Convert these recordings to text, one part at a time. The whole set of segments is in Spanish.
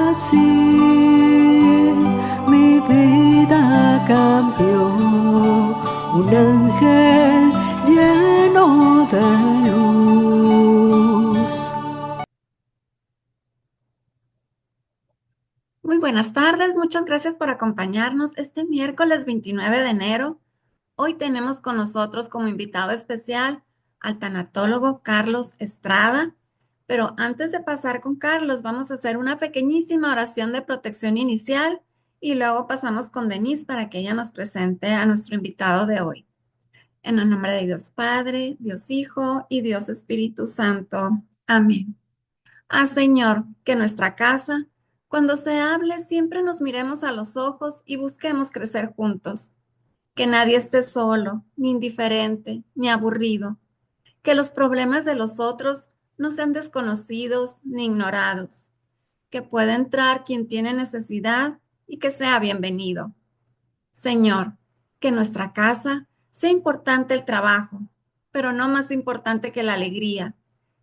así mi vida cambió. Un ángel lleno de luz. Muy buenas tardes, muchas gracias por acompañarnos este miércoles 29 de enero. Hoy tenemos con nosotros como invitado especial al tanatólogo Carlos Estrada, pero antes de pasar con Carlos vamos a hacer una pequeñísima oración de protección inicial y luego pasamos con Denise para que ella nos presente a nuestro invitado de hoy. En el nombre de Dios Padre, Dios Hijo y Dios Espíritu Santo. Amén. Señor, que nuestra casa, cuando se hable, siempre nos miremos a los ojos y busquemos crecer juntos. Que nadie esté solo, ni indiferente, ni aburrido. Que los problemas de los otros no sean desconocidos ni ignorados. Que pueda entrar quien tiene necesidad y que sea bienvenido. Señor, que en nuestra casa sea importante el trabajo, pero no más importante que la alegría.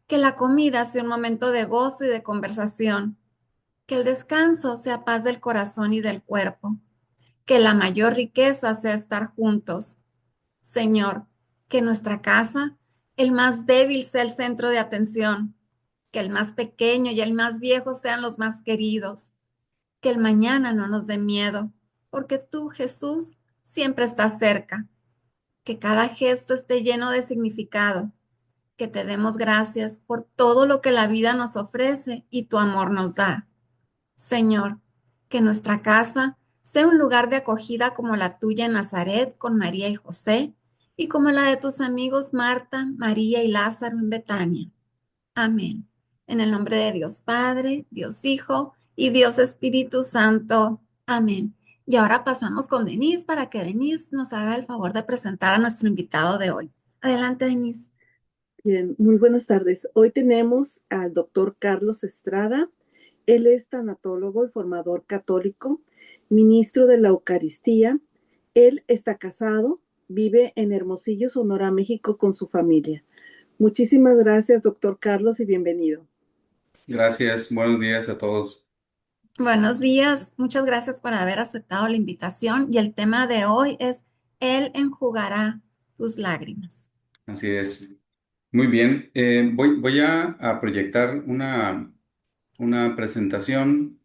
Que la comida sea un momento de gozo y de conversación. Que el descanso sea paz del corazón y del cuerpo. Que la mayor riqueza sea estar juntos. Señor, que en nuestra casa el más débil sea el centro de atención. Que el más pequeño y el más viejo sean los más queridos. Que el mañana no nos dé miedo, porque tú, Jesús, siempre estás cerca. Que cada gesto esté lleno de significado. Que te demos gracias por todo lo que la vida nos ofrece y tu amor nos da. Señor, que nuestra casa sea un lugar de acogida como la tuya en Nazaret con María y José, y como la de tus amigos Marta, María y Lázaro en Betania. Amén. En el nombre de Dios Padre, Dios Hijo y Dios Espíritu Santo. Amén. Y ahora pasamos con Denise para que Denise nos haga el favor de presentar a nuestro invitado de hoy. Adelante, Denise. Bien, muy buenas tardes. Hoy tenemos al doctor Carlos Estrada. Él es tanatólogo y formador católico, ministro de la Eucaristía. Él está casado, vive en Hermosillo, Sonora, México, con su familia. Muchísimas gracias, doctor Carlos, y bienvenido. Gracias, buenos días a todos. Buenos días, muchas gracias por haber aceptado la invitación y el tema de hoy es Él enjugará tus lágrimas. Así es. Muy bien, voy a proyectar una presentación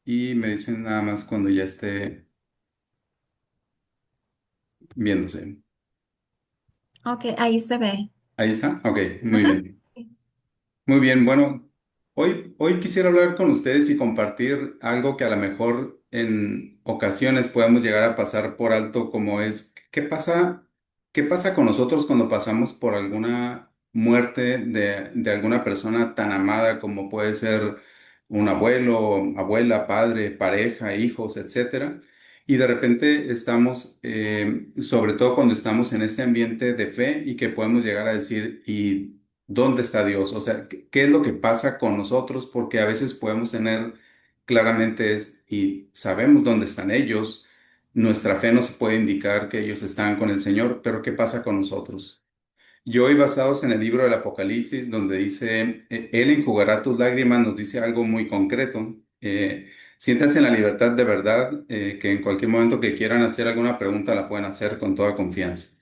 y me dicen nada más cuando ya esté viéndose. Ok, ahí se ve. Ahí está, ok, muy Ajá, bien. sí. Muy bien, bueno, hoy quisiera hablar con ustedes y compartir algo que a lo mejor en ocasiones podemos llegar a pasar por alto, como es, qué pasa con nosotros cuando pasamos por alguna muerte de alguna persona tan amada como puede ser un abuelo, abuela, padre, pareja, hijos, etcétera? Y de repente estamos, sobre todo cuando estamos en este ambiente de fe y que podemos llegar a decir, ¿y dónde está Dios? O sea, ¿qué es lo que pasa con nosotros? Porque a veces podemos tener claramente y sabemos dónde están ellos. Nuestra fe nos puede indicar que ellos están con el Señor, pero ¿qué pasa con nosotros? Y hoy, basados en el libro del Apocalipsis, donde dice, Él enjugará tus lágrimas, nos dice algo muy concreto. Siéntanse en la libertad de verdad, que en cualquier momento que quieran hacer alguna pregunta la pueden hacer con toda confianza.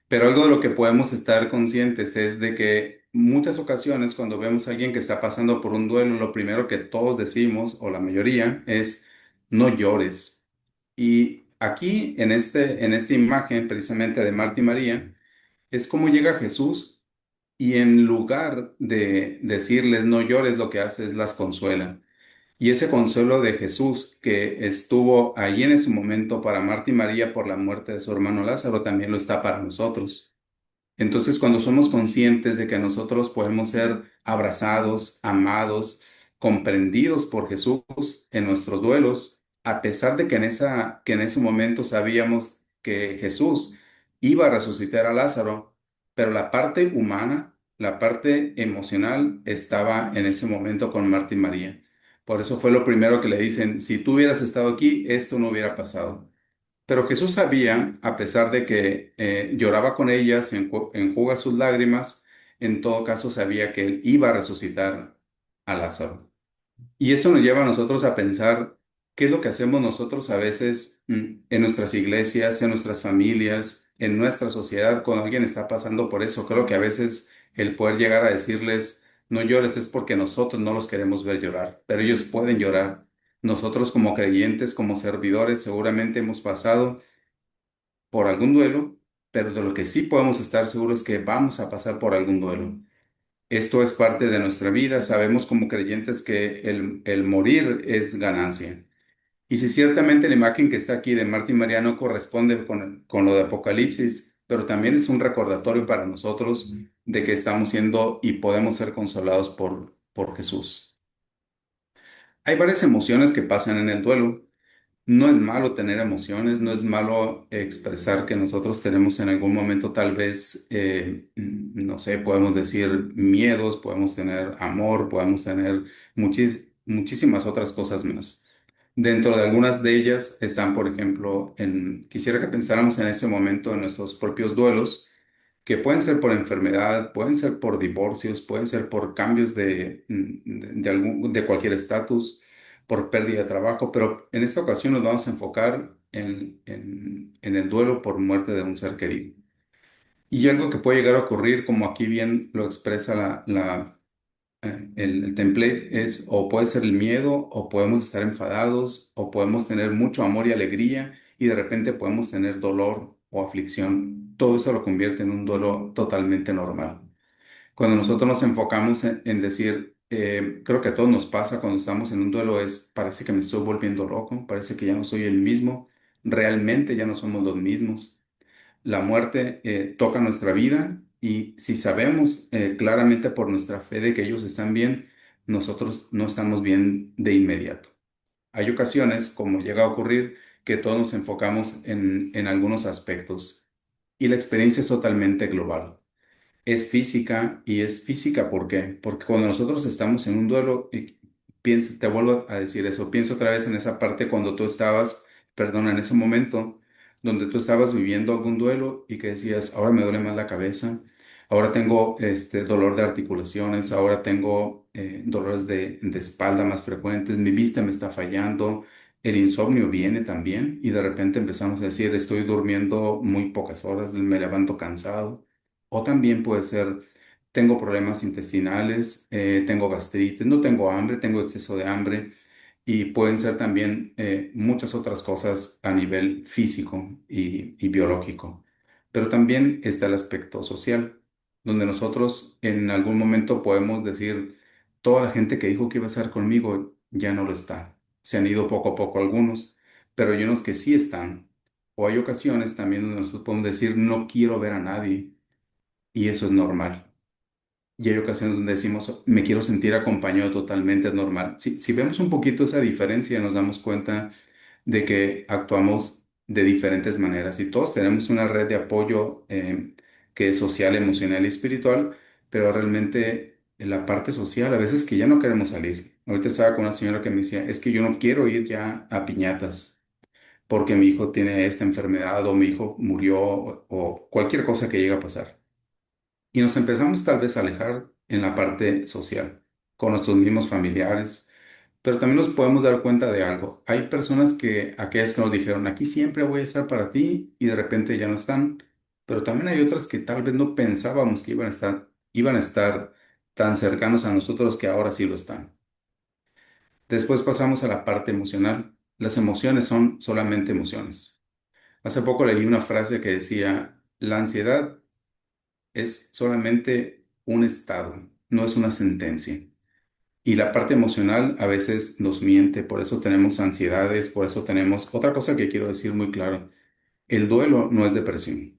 Pero algo de lo que podemos estar conscientes es de que muchas ocasiones cuando vemos a alguien que está pasando por un duelo, lo primero que todos decimos, o la mayoría, es no llores. Y aquí en esta imagen precisamente de Marta y María, es como llega Jesús y en lugar de decirles no llores, lo que hace es las consuela. Y ese consuelo de Jesús que estuvo ahí en ese momento para Marta y María por la muerte de su hermano Lázaro, también lo está para nosotros. Entonces, cuando somos conscientes de que nosotros podemos ser abrazados, amados, comprendidos por Jesús en nuestros duelos, a pesar de que que en ese momento sabíamos que Jesús iba a resucitar a Lázaro, pero la parte humana, la parte emocional estaba en ese momento con Marta y María. Por eso fue lo primero que le dicen, si tú hubieras estado aquí, esto no hubiera pasado. Pero Jesús sabía, a pesar de que lloraba con ellas, enjuga sus lágrimas, en todo caso sabía que él iba a resucitar a Lázaro. Y eso nos lleva a nosotros a pensar qué es lo que hacemos nosotros a veces en nuestras iglesias, en nuestras familias, en nuestra sociedad, cuando alguien está pasando por eso. Creo que a veces el poder llegar a decirles, no llores, es porque nosotros no los queremos ver llorar, pero ellos pueden llorar. Nosotros como creyentes, como servidores, seguramente hemos pasado por algún duelo, pero de lo que sí podemos estar seguros es que vamos a pasar por algún duelo. Esto es parte de nuestra vida. Sabemos como creyentes que el morir es ganancia. Y si ciertamente la imagen que está aquí de Marta y María no corresponde con lo de Apocalipsis, pero también es un recordatorio para nosotros de que estamos siendo y podemos ser consolados por Jesús. Hay varias emociones que pasan en el duelo. No es malo tener emociones, no es malo expresar que nosotros tenemos en algún momento tal vez, no sé, podemos decir miedos, podemos tener amor, podemos tener muchísimas otras cosas más. Dentro de algunas de ellas están, por ejemplo, quisiera que pensáramos en ese momento en nuestros propios duelos que pueden ser por enfermedad, pueden ser por divorcios, pueden ser por cambios de cualquier estatus, por pérdida de trabajo, pero en esta ocasión nos vamos a enfocar en el duelo por muerte de un ser querido. Y algo que puede llegar a ocurrir, como aquí bien lo expresa el template, es o puede ser el miedo, o podemos estar enfadados, o podemos tener mucho amor y alegría, y de repente podemos tener dolor o aflicción. Todo eso lo convierte en un duelo totalmente normal. Cuando nosotros nos enfocamos en decir, creo que a todos nos pasa cuando estamos en un duelo, parece que me estoy volviendo loco, parece que ya no soy el mismo, realmente ya no somos los mismos. La muerte toca nuestra vida y si sabemos claramente por nuestra fe de que ellos están bien, nosotros no estamos bien de inmediato. Hay ocasiones, como llega a ocurrir, que todos nos enfocamos en algunos aspectos y la experiencia es totalmente global. Es física y es física, ¿por qué? Porque cuando nosotros estamos en un duelo, y te vuelvo a decir eso, pienso otra vez en esa parte cuando tú estabas, perdón, en ese momento donde tú estabas viviendo algún duelo y que decías, ahora me duele más la cabeza, ahora tengo este dolor de articulaciones, ahora tengo dolores de espalda más frecuentes, mi vista me está fallando, el insomnio viene también y de repente empezamos a decir, estoy durmiendo muy pocas horas, me levanto cansado. O también puede ser, tengo problemas intestinales, tengo gastritis, no tengo hambre, tengo exceso de hambre. Y pueden ser también muchas otras cosas a nivel físico y biológico. Pero también está el aspecto social, donde nosotros en algún momento podemos decir, toda la gente que dijo que iba a estar conmigo ya no lo está. Se han ido poco a poco algunos, pero hay unos que sí están. O hay ocasiones también donde nosotros podemos decir, no quiero ver a nadie y eso es normal. Y hay ocasiones donde decimos, me quiero sentir acompañado totalmente, es normal. Si vemos un poquito esa diferencia, nos damos cuenta de que actuamos de diferentes maneras y todos tenemos una red de apoyo que es social, emocional y espiritual, pero realmente en la parte social a veces que ya no queremos salir. Ahorita estaba con una señora que me decía, es que yo no quiero ir ya a piñatas porque mi hijo tiene esta enfermedad o mi hijo murió o cualquier cosa que llegue a pasar. Y nos empezamos tal vez a alejar en la parte social, con nuestros mismos familiares, pero también nos podemos dar cuenta de algo. Hay personas aquellas que nos dijeron, aquí siempre voy a estar para ti y de repente ya no están, pero también hay otras que tal vez no pensábamos que iban a estar tan cercanos a nosotros que ahora sí lo están. Después pasamos a la parte emocional. Las emociones son solamente emociones. Hace poco leí una frase que decía, la ansiedad es solamente un estado, no es una sentencia. Y la parte emocional a veces nos miente, por eso tenemos ansiedades, por eso tenemos... Otra cosa que quiero decir muy claro, el duelo no es depresión.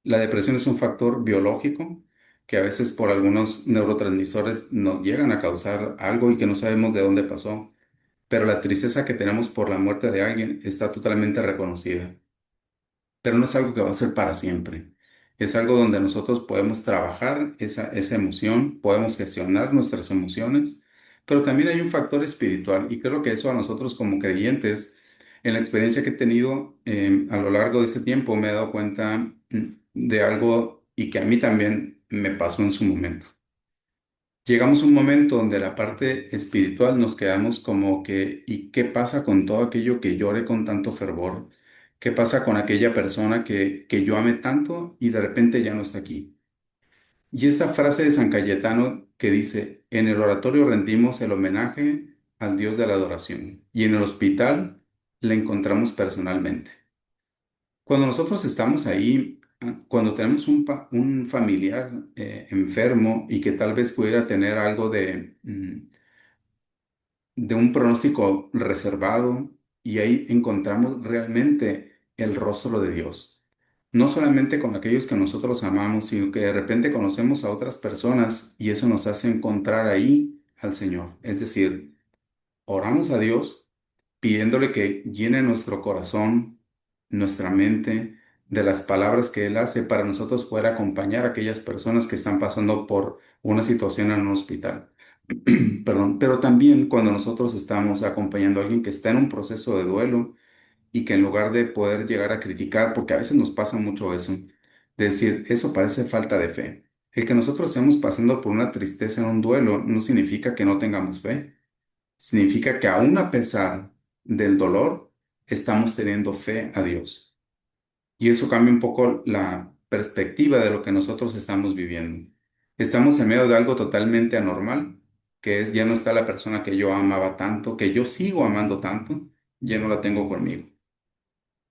La depresión es un factor biológico que a veces por algunos neurotransmisores nos llegan a causar algo y que no sabemos de dónde pasó, pero la tristeza que tenemos por la muerte de alguien está totalmente reconocida, pero no es algo que va a ser para siempre. Es algo donde nosotros podemos trabajar esa emoción, podemos gestionar nuestras emociones, pero también hay un factor espiritual y creo que eso a nosotros como creyentes, en la experiencia que he tenido a lo largo de este tiempo, me he dado cuenta de algo y que a mí también me pasó en su momento. llegamos a un momento donde la parte espiritual nos quedamos como que, ¿y qué pasa con todo aquello que lloré con tanto fervor? ¿Qué pasa con aquella persona que yo amé tanto y de repente ya no está aquí? Y esa frase de San Cayetano que dice, en el oratorio rendimos el homenaje al Dios de la adoración y en el hospital le encontramos personalmente. Cuando nosotros estamos ahí, cuando tenemos un familiar enfermo y que tal vez pudiera tener algo de un pronóstico reservado, y ahí encontramos realmente el rostro de Dios. No solamente con aquellos que nosotros amamos, sino que de repente conocemos a otras personas y eso nos hace encontrar ahí al Señor. Es decir, oramos a Dios pidiéndole que llene nuestro corazón, nuestra mente, de las palabras que Él hace para nosotros poder acompañar a aquellas personas que están pasando por una situación en un hospital. Perdón, pero también cuando nosotros estamos acompañando a alguien que está en un proceso de duelo y que en lugar de poder llegar a criticar, porque a veces nos pasa mucho eso, de decir, eso parece falta de fe. El que nosotros estemos pasando por una tristeza en un duelo no significa que no tengamos fe. Significa que aún a pesar del dolor, estamos teniendo fe a Dios. Y eso cambia un poco la perspectiva de lo que nosotros estamos viviendo. Estamos en medio de algo totalmente anormal, que es ya no está la persona que yo amaba tanto, que yo sigo amando tanto, ya no la tengo conmigo.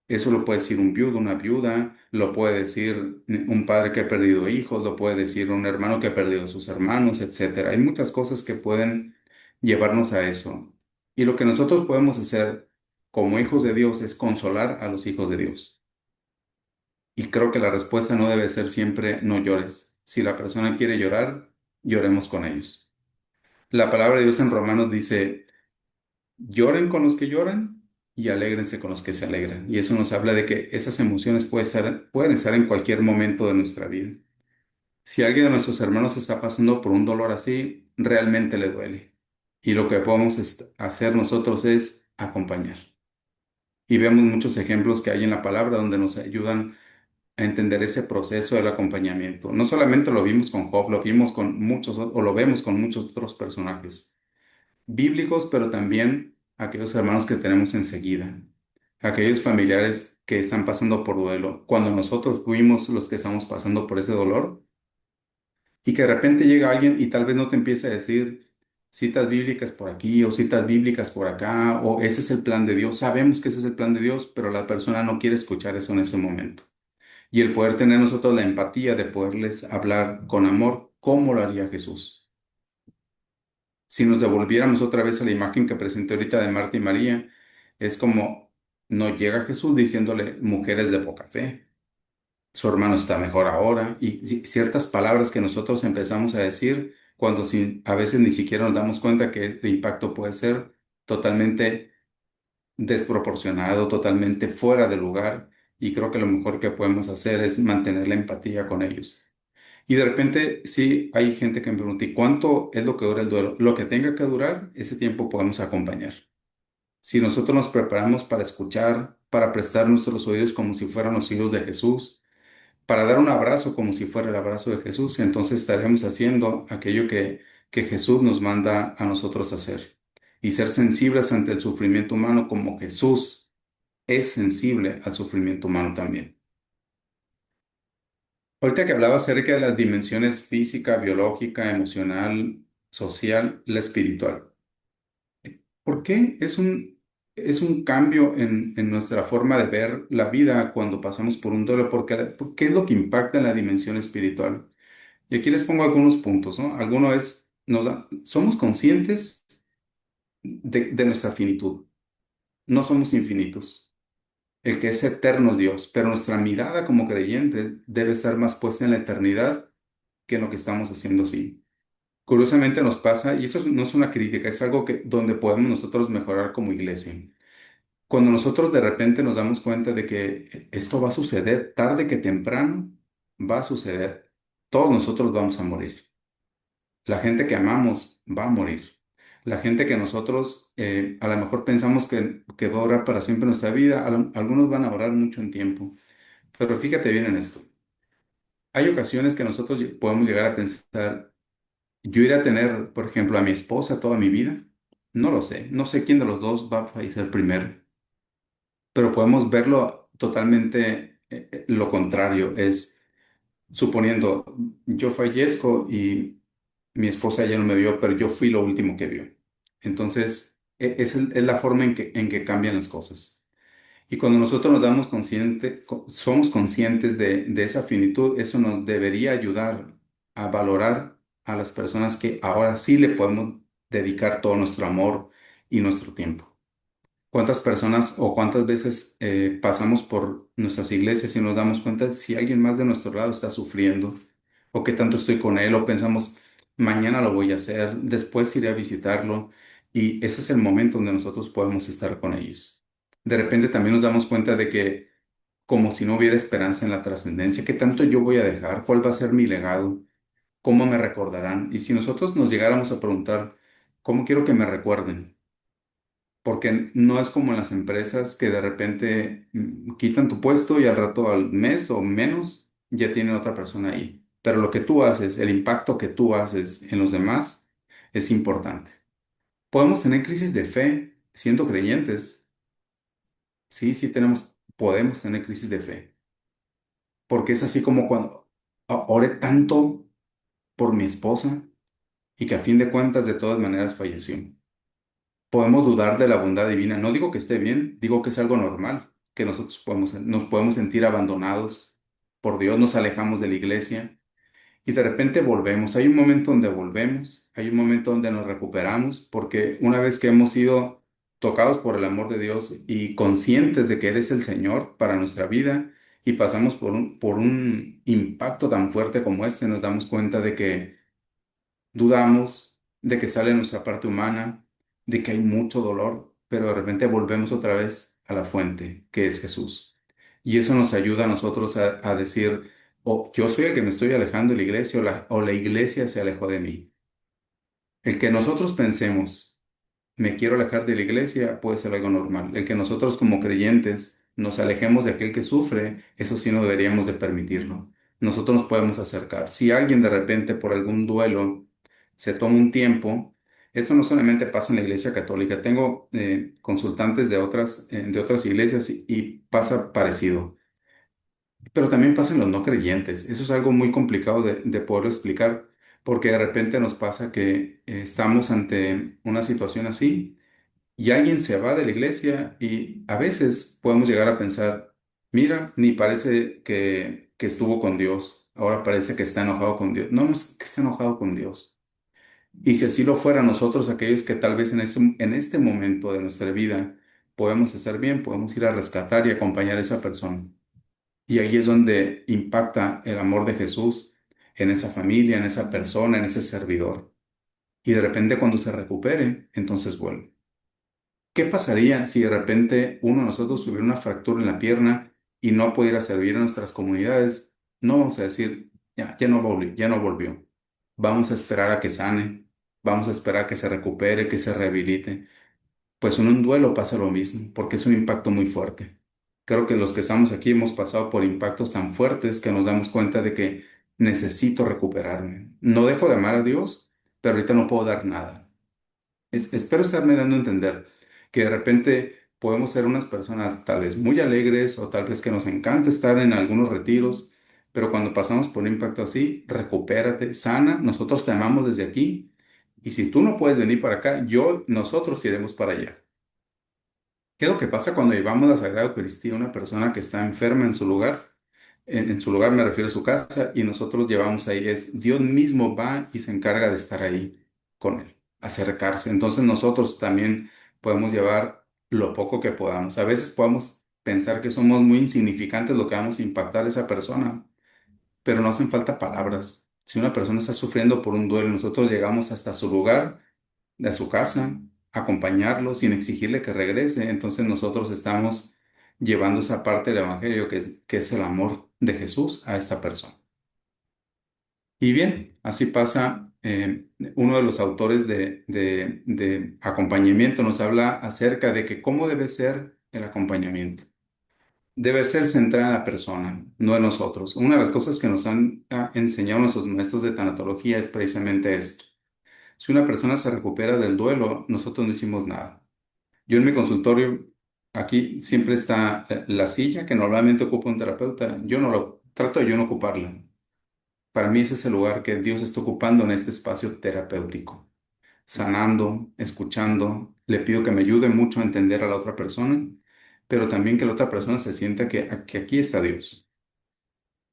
Eso lo puede decir un viudo, una viuda, lo puede decir un padre que ha perdido hijos, lo puede decir un hermano que ha perdido sus hermanos, etcétera. Hay muchas cosas que pueden llevarnos a eso. Y lo que nosotros podemos hacer como hijos de Dios es consolar a los hijos de Dios. Y creo que la respuesta no debe ser siempre no llores. Si la persona quiere llorar, lloremos con ellos. La palabra de Dios en Romanos dice, lloren con los que lloran y alégrense con los que se alegran. Y eso nos habla de que esas emociones pueden estar en cualquier momento de nuestra vida. Si alguien de nuestros hermanos está pasando por un dolor así, realmente le duele. Y lo que podemos hacer nosotros es acompañar. Y vemos muchos ejemplos que hay en la palabra donde nos ayudan a entender ese proceso del acompañamiento. No solamente lo vimos con Job, lo vimos con muchos, o lo vemos con muchos otros personajes bíblicos, pero también aquellos hermanos que tenemos enseguida, aquellos familiares que están pasando por duelo, cuando nosotros fuimos los que estamos pasando por ese dolor, y que de repente llega alguien y tal vez no te empiece a decir citas bíblicas por aquí o citas bíblicas por acá, o ese es el plan de Dios. Sabemos que ese es el plan de Dios, pero la persona no quiere escuchar eso en ese momento. Y el poder tener nosotros la empatía de poderles hablar con amor, ¿cómo lo haría Jesús? Si nos devolviéramos otra vez a la imagen que presenté ahorita de Marta y María, es como no llega Jesús diciéndole mujeres de poca fe, su hermano está mejor ahora, y ciertas palabras que nosotros empezamos a decir cuando a veces ni siquiera nos damos cuenta que el impacto puede ser totalmente desproporcionado, totalmente fuera de lugar, y creo que lo mejor que podemos hacer es mantener la empatía con ellos. Y de repente, sí, hay gente que me pregunta, ¿y cuánto es lo que dura el duelo? Lo que tenga que durar, ese tiempo podemos acompañar. Si nosotros nos preparamos para escuchar, para prestar nuestros oídos como si fueran los hijos de Jesús, para dar un abrazo como si fuera el abrazo de Jesús, entonces estaremos haciendo aquello que Jesús nos manda a nosotros hacer. Y ser sensibles ante el sufrimiento humano como Jesús es sensible al sufrimiento humano también. Ahorita que hablaba acerca de las dimensiones física, biológica, emocional, social, la espiritual. ¿Por qué es un cambio en nuestra forma de ver la vida cuando pasamos por un duelo? ¿Por qué es lo que impacta en la dimensión espiritual? Y aquí les pongo algunos puntos, ¿no? Alguno es, somos conscientes de nuestra finitud. No somos infinitos. El que es eterno es Dios, pero nuestra mirada como creyentes debe estar más puesta en la eternidad que en lo que estamos haciendo, sí. Curiosamente nos pasa, y eso no es una crítica, es algo donde podemos nosotros mejorar como iglesia. Cuando nosotros de repente nos damos cuenta de que esto va a suceder, tarde que temprano, va a suceder. Todos nosotros vamos a morir. La gente que amamos va a morir. La gente que nosotros a lo mejor pensamos que va a orar para siempre nuestra vida, algunos van a orar mucho en tiempo. Pero fíjate bien en esto. Hay ocasiones que nosotros podemos llegar a pensar, yo iré a tener, por ejemplo, a mi esposa toda mi vida. No lo sé. No sé quién de los dos va a fallecer primero, pero podemos verlo totalmente lo contrario. Es suponiendo, yo fallezco y mi esposa ya no me vio, pero yo fui lo último que vio. Entonces, es la forma en que cambian las cosas. Y cuando nosotros nos damos somos conscientes de esa finitud, eso nos debería ayudar a valorar a las personas que ahora sí le podemos dedicar todo nuestro amor y nuestro tiempo. ¿Cuántas personas o cuántas veces pasamos por nuestras iglesias y nos damos cuenta si alguien más de nuestro lado está sufriendo o qué tanto estoy con él o pensamos, mañana lo voy a hacer, después iré a visitarlo y ese es el momento donde nosotros podemos estar con ellos. De repente también nos damos cuenta de que como si no hubiera esperanza en la trascendencia, ¿qué tanto yo voy a dejar? ¿Cuál va a ser mi legado? ¿Cómo me recordarán? Y si nosotros nos llegáramos a preguntar, ¿cómo quiero que me recuerden? Porque no es como en las empresas que de repente quitan tu puesto y al rato, al mes o menos, ya tienen otra persona ahí. Pero lo que tú haces, el impacto que tú haces en los demás es importante. Podemos tener crisis de fe siendo creyentes. Sí, sí podemos tener crisis de fe. Porque es así como cuando oré tanto por mi esposa y que a fin de cuentas de todas maneras falleció. Podemos dudar de la bondad divina. No digo que esté bien, digo que es algo normal, que nosotros nos podemos sentir abandonados por Dios, nos alejamos de la iglesia y de repente volvemos. Hay un momento donde volvemos, hay un momento donde nos recuperamos, porque una vez que hemos sido tocados por el amor de Dios y conscientes de que eres el Señor para nuestra vida y pasamos por un impacto tan fuerte como este, nos damos cuenta de que dudamos de que sale nuestra parte humana, de que hay mucho dolor, pero de repente volvemos otra vez a la fuente, que es Jesús. Y eso nos ayuda a nosotros a decir, o yo soy el que me estoy alejando de la iglesia o la iglesia se alejó de mí. El que nosotros pensemos, me quiero alejar de la iglesia, puede ser algo normal. El que nosotros como creyentes nos alejemos de aquel que sufre, eso sí no deberíamos de permitirlo. Nosotros nos podemos acercar. Si alguien de repente por algún duelo se toma un tiempo, esto no solamente pasa en la iglesia católica, tengo consultantes de otras iglesias y pasa parecido. Pero también pasa en los no creyentes. Eso es algo muy complicado de poder explicar, porque de repente nos pasa que estamos ante una situación así y alguien se va de la iglesia y a veces podemos llegar a pensar, mira, ni parece que estuvo con Dios, ahora parece que está enojado con Dios. No, no es que esté enojado con Dios. Y si así lo fuera nosotros, aquellos que tal vez en este momento de nuestra vida podemos estar bien, podemos ir a rescatar y acompañar a esa persona. Y ahí es donde impacta el amor de Jesús en esa familia, en esa persona, en ese servidor. Y de repente cuando se recupere, entonces vuelve. ¿Qué pasaría si de repente uno de nosotros tuviera una fractura en la pierna y no pudiera servir en nuestras comunidades? No vamos a decir, ya no volvió, ya no volvió. Vamos a esperar a que sane, vamos a esperar a que se recupere, que se rehabilite. Pues en un duelo pasa lo mismo, porque es un impacto muy fuerte. Creo que los que estamos aquí hemos pasado por impactos tan fuertes que nos damos cuenta de que necesito recuperarme. No dejo de amar a Dios, pero ahorita no puedo dar nada. Espero estarme dando a entender que de repente podemos ser unas personas tal vez muy alegres o tal vez que nos encanta estar en algunos retiros, pero cuando pasamos por un impacto así, recupérate, sana, nosotros te amamos desde aquí y si tú no puedes venir para acá, nosotros iremos para allá. ¿Qué es lo que pasa cuando llevamos la Sagrada Eucaristía a una persona que está enferma en su lugar? En su lugar me refiero a su casa y nosotros llevamos ahí, es Dios mismo va y se encarga de estar ahí con él, acercarse. Entonces nosotros también podemos llevar lo poco que podamos. A veces podemos pensar que somos muy insignificantes lo que vamos a impactar a esa persona, pero no hacen falta palabras. Si una persona está sufriendo por un duelo, nosotros llegamos hasta su lugar de su casa, acompañarlo sin exigirle que regrese. Entonces nosotros estamos llevando esa parte del Evangelio que es el amor de Jesús a esta persona. Y bien, así pasa. Uno de los autores de acompañamiento nos habla acerca de que cómo debe ser el acompañamiento. Debe ser centrada en la persona, no en nosotros. Una de las cosas que nos han enseñado nuestros maestros de tanatología es precisamente esto. Si una persona se recupera del duelo, nosotros no hicimos nada. Yo en mi consultorio, aquí siempre está la silla que normalmente ocupa un terapeuta. Yo no lo trato de yo no ocuparla. Para mí ese es el lugar que Dios está ocupando en este espacio terapéutico, sanando, escuchando. Le pido que me ayude mucho a entender a la otra persona, pero también que la otra persona se sienta que aquí está Dios.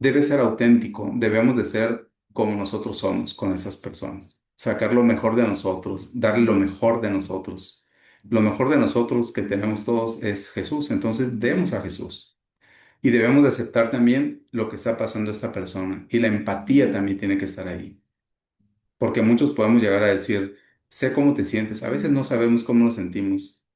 Debe ser auténtico, debemos de ser como nosotros somos con esas personas, sacar lo mejor de nosotros, darle lo mejor de nosotros. Lo mejor de nosotros que tenemos todos es Jesús, entonces demos a Jesús. Y debemos de aceptar también lo que está pasando a esta persona. Y la empatía también tiene que estar ahí. Porque muchos podemos llegar a decir, sé cómo te sientes. A veces no sabemos cómo nos sentimos.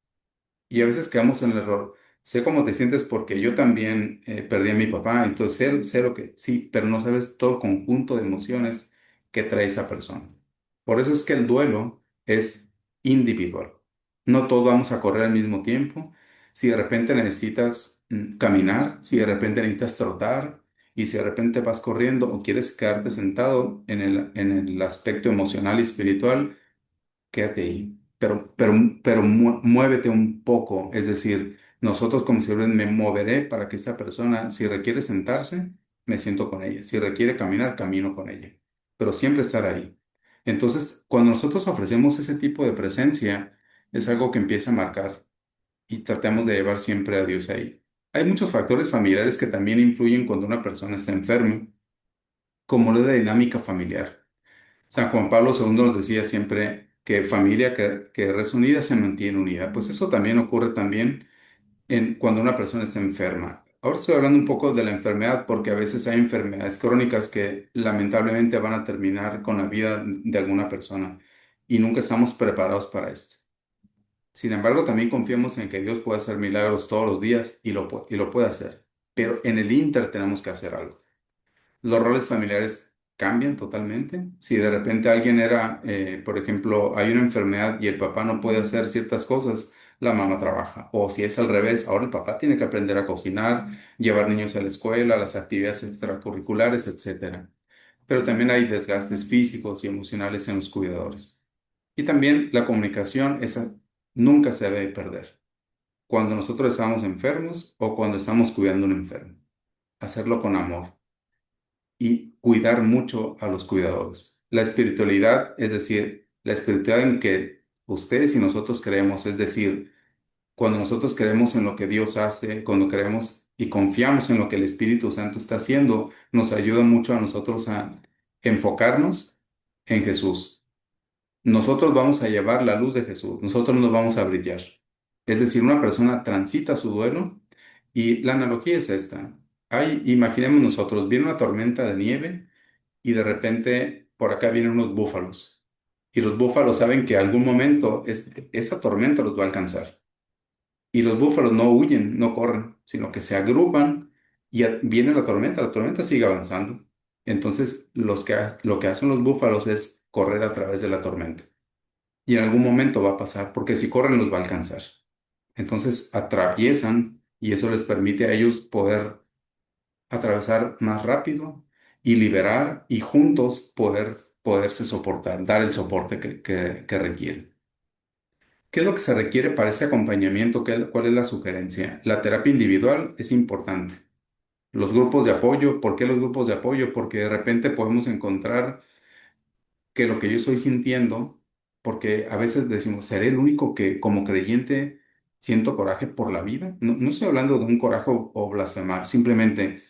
Y a veces quedamos en el error. Sé cómo te sientes porque yo también perdí a mi papá. Entonces sé lo que sí, pero no sabes todo el conjunto de emociones que trae esa persona. Por eso es que el duelo es individual. No todos vamos a correr al mismo tiempo. Si de repente necesitas caminar, si de repente necesitas trotar, y si de repente vas corriendo o quieres quedarte sentado en el aspecto emocional y espiritual, quédate ahí, pero muévete un poco. Es decir, nosotros como siervos me moveré para que esta persona, si requiere sentarse, me siento con ella. Si requiere caminar, camino con ella. Pero siempre estar ahí. Entonces, cuando nosotros ofrecemos ese tipo de presencia, es algo que empieza a marcar y tratamos de llevar siempre a Dios ahí. Hay muchos factores familiares que también influyen cuando una persona está enferma, como la dinámica familiar. San Juan Pablo II nos decía siempre que familia que reza unida se mantiene unida. Pues eso también ocurre también cuando una persona está enferma. Ahora estoy hablando un poco de la enfermedad porque a veces hay enfermedades crónicas que lamentablemente van a terminar con la vida de alguna persona y nunca estamos preparados para esto. Sin embargo, también confiamos en que Dios puede hacer milagros todos los días y lo puede hacer. Pero en el inter tenemos que hacer algo. Los roles familiares cambian totalmente. Si de repente alguien era, por ejemplo, hay una enfermedad y el papá no puede hacer ciertas cosas, la mamá trabaja. O si es al revés, ahora el papá tiene que aprender a cocinar, llevar niños a la escuela, las actividades extracurriculares, etcétera. Pero también hay desgastes físicos y emocionales en los cuidadores. Y también la comunicación, esa nunca se debe perder. Cuando nosotros estamos enfermos o cuando estamos cuidando a un enfermo. Hacerlo con amor y cuidar mucho a los cuidadores. La espiritualidad, es decir, la espiritualidad en que ustedes y nosotros creemos, es decir, cuando nosotros creemos en lo que Dios hace, cuando creemos y confiamos en lo que el Espíritu Santo está haciendo, nos ayuda mucho a nosotros a enfocarnos en Jesús. Nosotros vamos a llevar la luz de Jesús, nosotros nos vamos a brillar. Es decir, una persona transita su duelo y la analogía es esta. Imaginemos nosotros, viene una tormenta de nieve y de repente por acá vienen unos búfalos. Y los búfalos saben que algún momento esa tormenta los va a alcanzar. Y los búfalos no huyen, no corren, sino que se agrupan y viene la tormenta sigue avanzando. Entonces lo que hacen los búfalos es correr a través de la tormenta. Y en algún momento va a pasar, porque si corren los va a alcanzar. Entonces atraviesan y eso les permite a ellos poder atravesar más rápido y liberar y juntos poderse soportar, dar el soporte que requieren. ¿Qué es lo que se requiere para ese acompañamiento? ¿Cuál es la sugerencia? La terapia individual es importante. Los grupos de apoyo, ¿por qué los grupos de apoyo? Porque de repente podemos encontrar que lo que yo estoy sintiendo, porque a veces decimos, ¿seré el único que como creyente siento coraje por la vida? No, no estoy hablando de un coraje o blasfemar, simplemente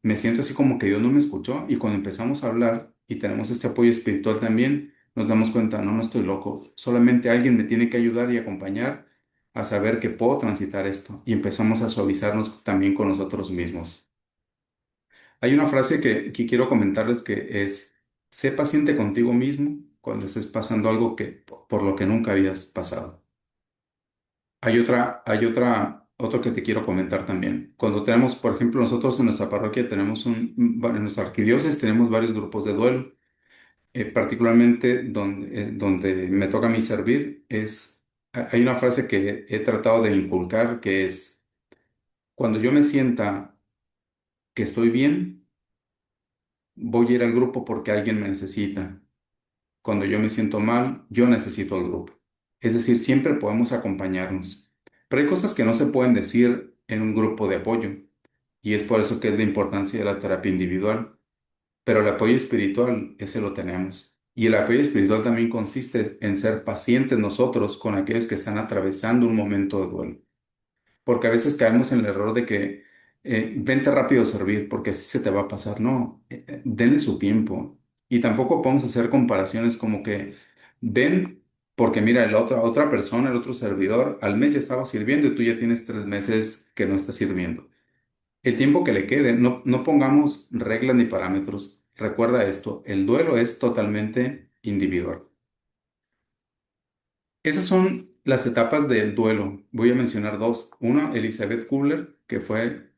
me siento así como que Dios no me escuchó y cuando empezamos a hablar y tenemos este apoyo espiritual también, nos damos cuenta, no, no estoy loco, solamente alguien me tiene que ayudar y acompañar a saber que puedo transitar esto y empezamos a suavizarnos también con nosotros mismos. Hay una frase que quiero comentarles que es, sé paciente contigo mismo cuando estés pasando algo por lo que nunca habías pasado. Otro que te quiero comentar también. Cuando tenemos, por ejemplo, nosotros en nuestra parroquia tenemos en nuestra arquidiócesis tenemos varios grupos de duelo. Particularmente donde me toca a mí servir, hay una frase que he tratado de inculcar que es, cuando yo me sienta que estoy bien, voy a ir al grupo porque alguien me necesita. cuando yo me siento mal, yo necesito al grupo. Es decir, siempre podemos acompañarnos. Pero hay cosas que no se pueden decir en un grupo de apoyo. Y es por eso que es la importancia de la terapia individual. Pero el apoyo espiritual, ese lo tenemos. Y el apoyo espiritual también consiste en ser pacientes nosotros con aquellos que están atravesando un momento de duelo. Porque a veces caemos en el error de que vente rápido a servir porque así se te va a pasar. No, denle su tiempo. Y tampoco podemos hacer comparaciones como que ven, porque mira, la otra persona, el otro servidor, al mes ya estaba sirviendo y tú ya tienes 3 meses que no estás sirviendo. El tiempo que le quede, no pongamos reglas ni parámetros. Recuerda esto, el duelo es totalmente individual. Esas son las etapas del duelo. Voy a mencionar dos. Una, Elizabeth Kubler, que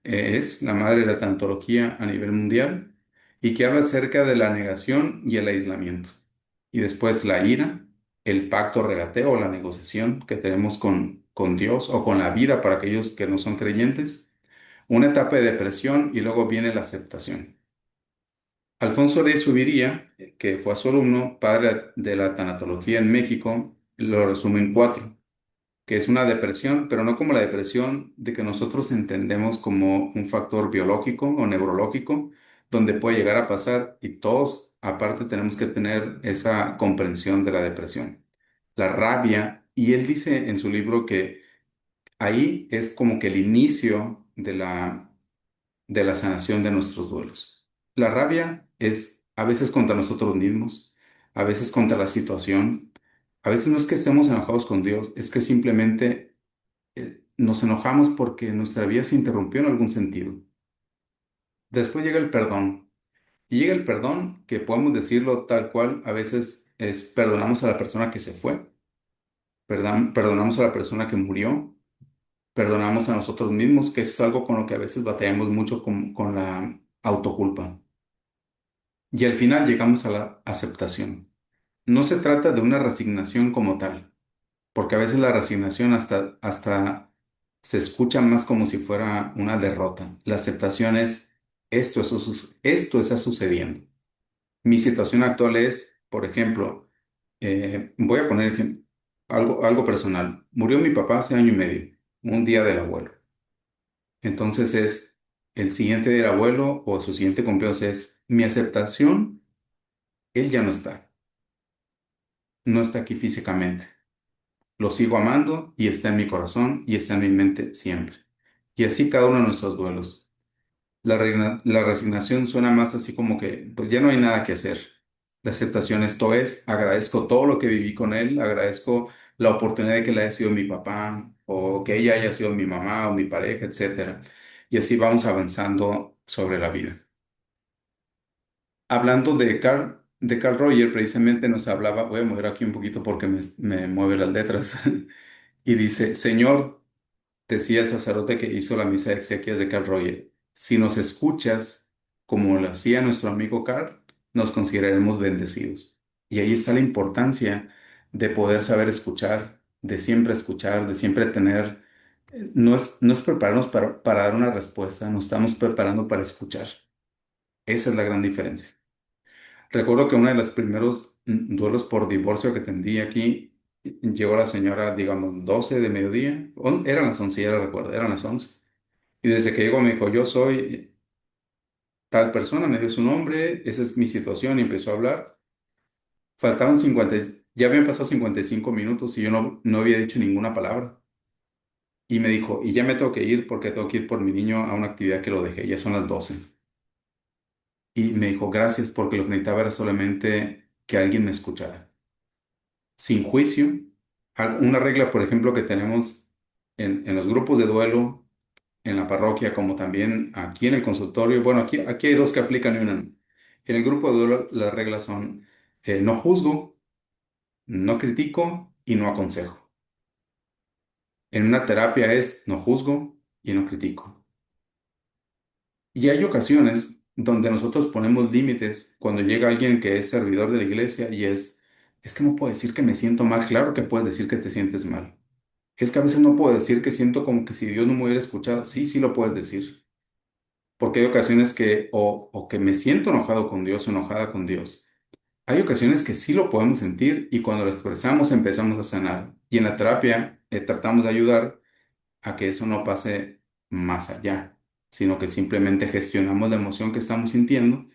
es la madre de la tanatología a nivel mundial y que habla acerca de la negación y el aislamiento. Y después la ira, el pacto regateo o la negociación que tenemos con Dios o con la vida para aquellos que no son creyentes. Una etapa de depresión y luego viene la aceptación. Alfonso Reyes Subiría, que fue su alumno, padre de la tanatología en México, lo resume en cuatro, que es una depresión, pero no como la depresión de que nosotros entendemos como un factor biológico o neurológico, donde puede llegar a pasar y todos aparte tenemos que tener esa comprensión de la depresión. La rabia, y él dice en su libro que ahí es como que el inicio de la sanación de nuestros duelos. La rabia es a veces contra nosotros mismos, a veces contra la situación, a veces no es que estemos enojados con Dios, es que simplemente nos enojamos porque nuestra vida se interrumpió en algún sentido. Después llega el perdón. Y llega el perdón, que podemos decirlo tal cual, a veces es perdonamos a la persona que se fue, perdonamos a la persona que murió, perdonamos a nosotros mismos, que es algo con lo que a veces batallamos mucho con la autoculpa. Y al final llegamos a la aceptación. No se trata de una resignación como tal, porque a veces la resignación hasta se escucha más como si fuera una derrota. La aceptación es, esto está sucediendo. Mi situación actual es, por ejemplo, voy a poner algo personal. Murió mi papá hace año y medio, un día del abuelo. Entonces es el siguiente del abuelo o su siguiente cumpleaños es mi aceptación, él ya no está aquí físicamente. Lo sigo amando y está en mi corazón y está en mi mente siempre. Y así cada uno de nuestros duelos. La resignación suena más así como que, pues ya no hay nada que hacer. La aceptación, esto es, agradezco todo lo que viví con él, agradezco la oportunidad de que él haya sido mi papá o que ella haya sido mi mamá o mi pareja, etcétera. Y así vamos avanzando sobre la vida. Hablando de Carl Roger, precisamente nos hablaba, voy a mover aquí un poquito porque me mueve las letras, y dice, Señor, decía el sacerdote que hizo la misa de exequias de Carl Roger, si nos escuchas como lo hacía nuestro amigo Carl, nos consideraremos bendecidos. Y ahí está la importancia de poder saber escuchar, de siempre tener, no es prepararnos para dar una respuesta, nos estamos preparando para escuchar. Esa es la gran diferencia. Recuerdo que uno de los primeros duelos por divorcio que atendí aquí, llegó la señora, digamos, 12 de mediodía, eran las 11, ya lo recuerdo, eran las 11. Y desde que llegó me dijo, yo soy tal persona, me dio su nombre, esa es mi situación y empezó a hablar. Faltaban 50, ya habían pasado 55 minutos y yo no había dicho ninguna palabra. Y me dijo, y ya me tengo que ir porque tengo que ir por mi niño a una actividad que lo dejé, ya son las 12. Y me dijo, gracias porque lo que necesitaba era solamente que alguien me escuchara. Sin juicio. Una regla, por ejemplo, que tenemos en los grupos de duelo, en la parroquia, como también aquí en el consultorio. Bueno, aquí hay dos que aplican y una no. En el grupo de duelo las reglas son no juzgo, no critico y no aconsejo. En una terapia es no juzgo y no critico. Y hay ocasiones donde nosotros ponemos límites cuando llega alguien que es servidor de la iglesia y es que no puedo decir que me siento mal. Claro que puedes decir que te sientes mal. Es que a veces no puedo decir que siento como que si Dios no me hubiera escuchado. Sí, sí lo puedes decir. Porque hay ocasiones que o que me siento enojado con Dios o enojada con Dios. Hay ocasiones que sí lo podemos sentir y cuando lo expresamos empezamos a sanar. Y en la terapia tratamos de ayudar a que eso no pase más allá, sino que simplemente gestionamos la emoción que estamos sintiendo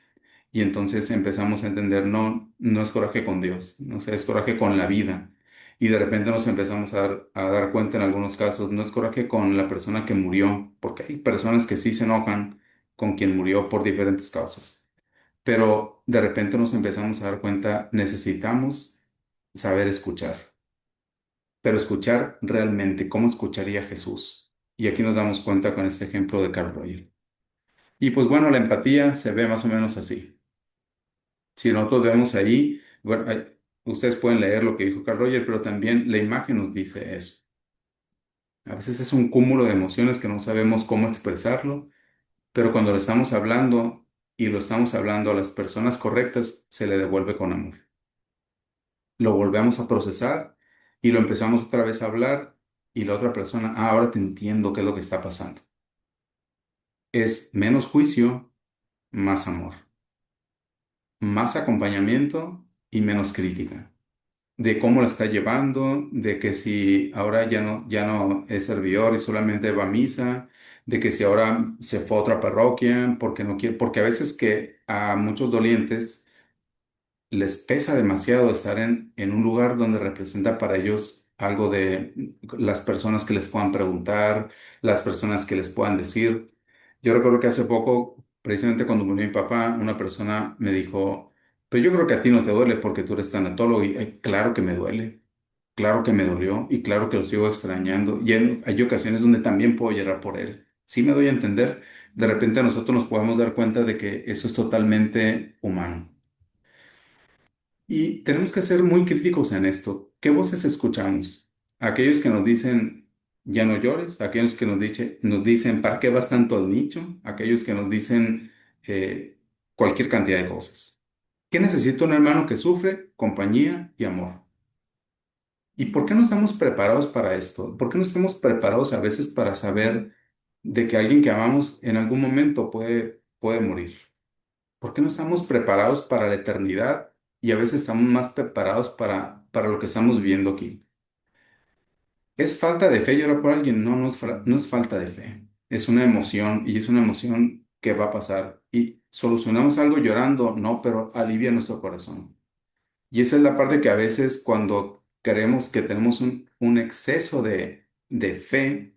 y entonces empezamos a entender, no, no es coraje con Dios, no sé, es coraje con la vida. Y de repente nos empezamos a dar cuenta en algunos casos, no es coraje con la persona que murió, porque hay personas que sí se enojan con quien murió por diferentes causas. Pero de repente nos empezamos a dar cuenta, necesitamos saber escuchar, pero escuchar realmente, ¿cómo escucharía Jesús? Y aquí nos damos cuenta con este ejemplo de Carl Roger. Y pues bueno, la empatía se ve más o menos así. Si nosotros vemos ahí, bueno, ustedes pueden leer lo que dijo Carl Roger, pero también la imagen nos dice eso. A veces es un cúmulo de emociones que no sabemos cómo expresarlo, pero cuando lo estamos hablando y lo estamos hablando a las personas correctas, se le devuelve con amor. Lo volvemos a procesar y lo empezamos otra vez a hablar y la otra persona, ahora te entiendo qué es lo que está pasando. Es menos juicio, más amor, más acompañamiento y menos crítica. De cómo lo está llevando, de que si ahora ya no es servidor y solamente va a misa, de que si ahora se fue a otra parroquia porque no quiere, porque a veces que a muchos dolientes les pesa demasiado estar en un lugar donde representa para ellos algo de las personas que les puedan preguntar, las personas que les puedan decir. Yo recuerdo que hace poco, precisamente cuando murió mi papá, una persona me dijo, pero yo creo que a ti no te duele porque tú eres tanatólogo y claro que me duele, claro que me dolió y claro que lo sigo extrañando y hay ocasiones donde también puedo llorar por él. Sí me doy a entender, de repente nosotros nos podemos dar cuenta de que eso es totalmente humano. Y tenemos que ser muy críticos en esto. ¿Qué voces escuchamos? Aquellos que nos dicen, ya no llores, aquellos que nos dicen, ¿para qué vas tanto al nicho? Aquellos que nos dicen cualquier cantidad de cosas. ¿Qué necesita un hermano que sufre? Compañía y amor. ¿Y por qué no estamos preparados para esto? ¿Por qué no estamos preparados a veces para saber de que alguien que amamos en algún momento puede morir? ¿Por qué no estamos preparados para la eternidad y a veces estamos más preparados para lo que estamos viviendo aquí? ¿Es falta de fe llorar por alguien? No, no es falta de fe. Es una emoción y es una emoción que va a pasar. ¿Y solucionamos algo llorando? No, pero alivia nuestro corazón. Y esa es la parte que a veces cuando creemos que tenemos un exceso de fe,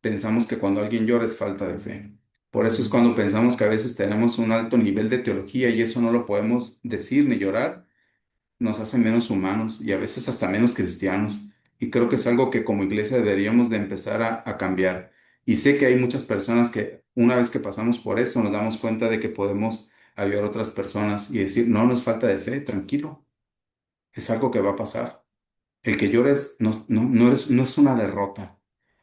pensamos que cuando alguien llora es falta de fe. Por eso es cuando pensamos que a veces tenemos un alto nivel de teología y eso no lo podemos decir ni llorar, nos hace menos humanos y a veces hasta menos cristianos. Y creo que es algo que como iglesia deberíamos de empezar a cambiar. Y sé que hay muchas personas que una vez que pasamos por eso nos damos cuenta de que podemos ayudar a otras personas y decir, no, no es falta de fe, tranquilo, es algo que va a pasar. El que llores no es una derrota.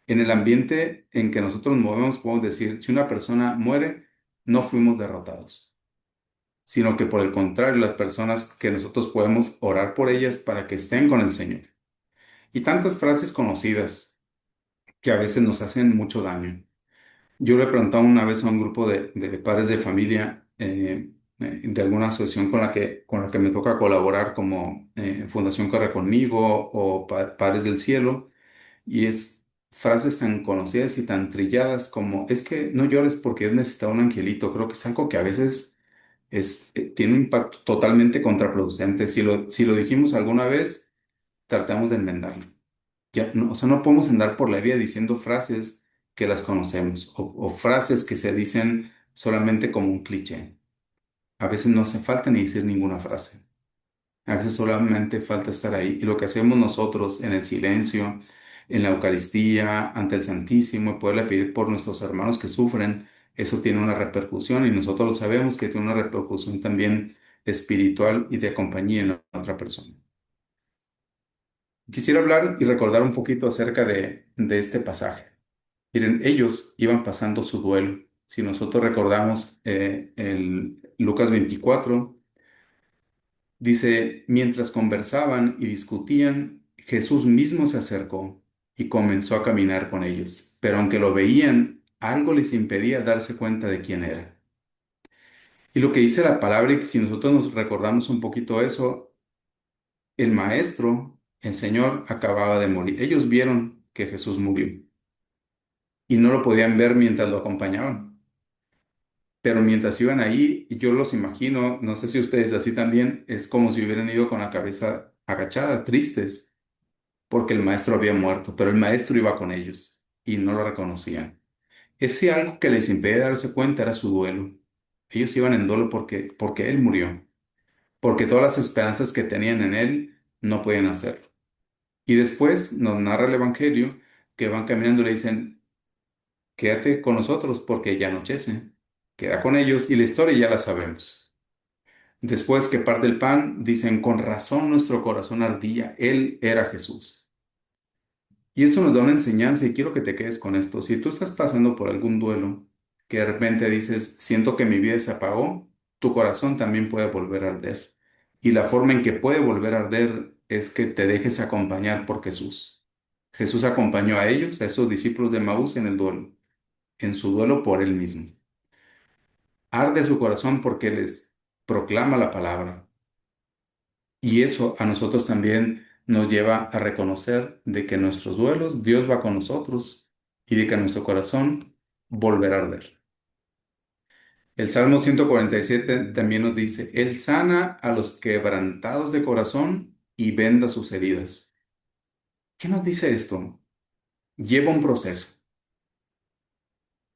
En el ambiente en que nosotros nos movemos, podemos decir, si una persona muere, no fuimos derrotados, sino que por el contrario, las personas que nosotros podemos orar por ellas para que estén con el Señor. Y tantas frases conocidas que a veces nos hacen mucho daño. Yo le preguntaba una vez a un grupo de padres de familia de alguna asociación con la que me toca colaborar como Fundación Corre Conmigo o Padres del Cielo. Y es frases tan conocidas y tan trilladas como, es que no llores porque Dios necesita un angelito. Creo que es algo que a veces tiene un impacto totalmente contraproducente. Si lo dijimos alguna vez, tratamos de enmendarlo. Ya, no, o sea, no podemos andar por la vida diciendo frases que las conocemos o frases que se dicen solamente como un cliché. A veces no hace falta ni decir ninguna frase. A veces solamente falta estar ahí. Y lo que hacemos nosotros en el silencio, en la Eucaristía, ante el Santísimo, y poderle pedir por nuestros hermanos que sufren, eso tiene una repercusión y nosotros lo sabemos que tiene una repercusión también espiritual y de compañía en la otra persona. Quisiera hablar y recordar un poquito acerca de este pasaje. Miren, ellos iban pasando su duelo. Si nosotros recordamos el Lucas 24, dice, mientras conversaban y discutían, Jesús mismo se acercó y comenzó a caminar con ellos. Pero aunque lo veían, algo les impedía darse cuenta de quién era. Y lo que dice la palabra, y que si nosotros nos recordamos un poquito eso, el maestro, el Señor, acababa de morir. Ellos vieron que Jesús murió y no lo podían ver mientras lo acompañaban. Pero mientras iban ahí, y yo los imagino, no sé si ustedes así también, es como si hubieran ido con la cabeza agachada, tristes, porque el maestro había muerto, pero el maestro iba con ellos y no lo reconocían. Ese algo que les impedía darse cuenta era su duelo. Ellos iban en duelo porque él murió, porque todas las esperanzas que tenían en él no podían hacerlo. Y después nos narra el Evangelio que van caminando y le dicen, quédate con nosotros porque ya anochece. Queda con ellos y la historia ya la sabemos. Después que parte el pan, dicen, con razón nuestro corazón ardía. Él era Jesús. Y eso nos da una enseñanza y quiero que te quedes con esto. Si tú estás pasando por algún duelo, que de repente dices, siento que mi vida se apagó, tu corazón también puede volver a arder. Y la forma en que puede volver a arder es que te dejes acompañar por Jesús. Jesús acompañó a ellos, a esos discípulos de Maús en el duelo, en su duelo por él mismo. Arde su corazón porque les proclama la palabra. Y eso a nosotros también nos lleva a reconocer de que en nuestros duelos Dios va con nosotros y de que nuestro corazón volverá a arder. El Salmo 147 también nos dice, Él sana a los quebrantados de corazón y venda sus heridas. ¿Qué nos dice esto? Lleva un proceso.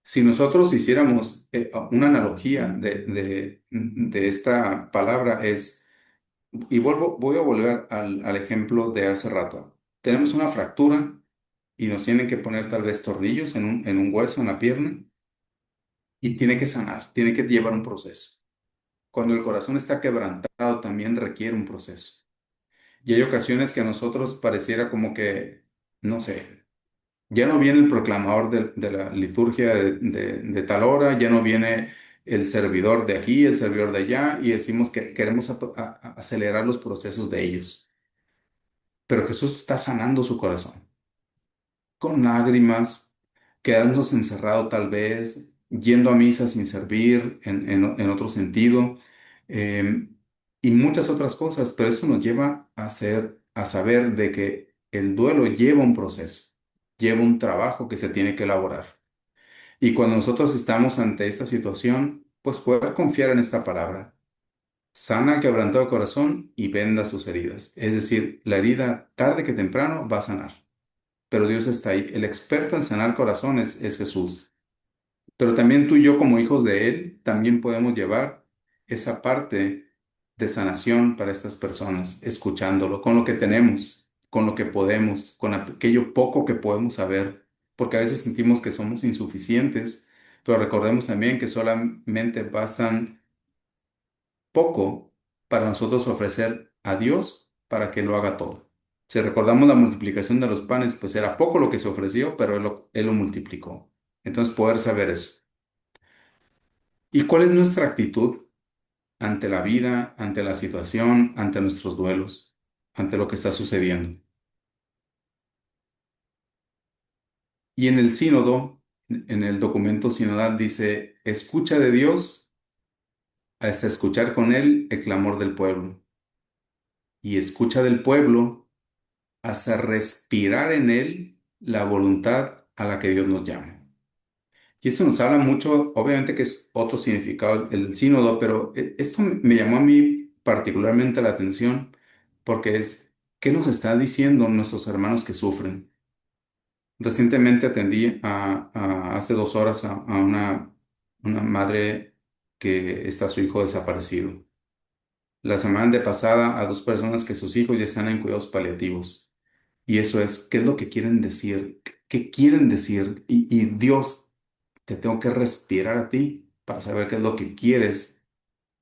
Si nosotros hiciéramos una analogía de esta palabra es, y voy a volver al ejemplo de hace rato. Tenemos una fractura y nos tienen que poner tal vez tornillos en un hueso, en la pierna, y tiene que sanar, tiene que llevar un proceso. Cuando el corazón está quebrantado, también requiere un proceso. Y hay ocasiones que a nosotros pareciera como que, no sé, ya no viene el proclamador de la liturgia de tal hora, ya no viene el servidor de aquí, el servidor de allá, y decimos que queremos acelerar los procesos de ellos. Pero Jesús está sanando su corazón, con lágrimas, quedándose encerrado tal vez, yendo a misa sin servir en otro sentido, eh, y muchas otras cosas, pero esto nos lleva a saber de que el duelo lleva un proceso, lleva un trabajo que se tiene que elaborar. Y cuando nosotros estamos ante esta situación, pues poder confiar en esta palabra. Sana al quebrantado de corazón y venda sus heridas. Es decir, la herida tarde que temprano va a sanar, pero Dios está ahí. El experto en sanar corazones es Jesús. Pero también tú y yo como hijos de Él, también podemos llevar esa parte de sanación para estas personas, escuchándolo, con lo que tenemos, con lo que podemos, con aquello poco que podemos saber, porque a veces sentimos que somos insuficientes, pero recordemos también que solamente bastan poco para nosotros ofrecer a Dios para que lo haga todo. Si recordamos la multiplicación de los panes, pues era poco lo que se ofreció, pero Él lo multiplicó. Entonces, poder saber eso. ¿Y cuál es nuestra actitud ante la vida, ante la situación, ante nuestros duelos, ante lo que está sucediendo? Y en el sínodo, en el documento sinodal dice, escucha de Dios hasta escuchar con Él el clamor del pueblo. Y escucha del pueblo hasta respirar en él la voluntad a la que Dios nos llama. Y eso nos habla mucho, obviamente que es otro significado el sínodo, pero esto me llamó a mí particularmente la atención porque es, ¿qué nos está diciendo nuestros hermanos que sufren? Recientemente atendí hace 2 horas a una madre que está su hijo desaparecido. La semana de pasada a dos personas que sus hijos ya están en cuidados paliativos. Y eso es, ¿qué es lo que quieren decir? ¿Qué quieren decir? Y Dios, te tengo que respirar a ti para saber qué es lo que quieres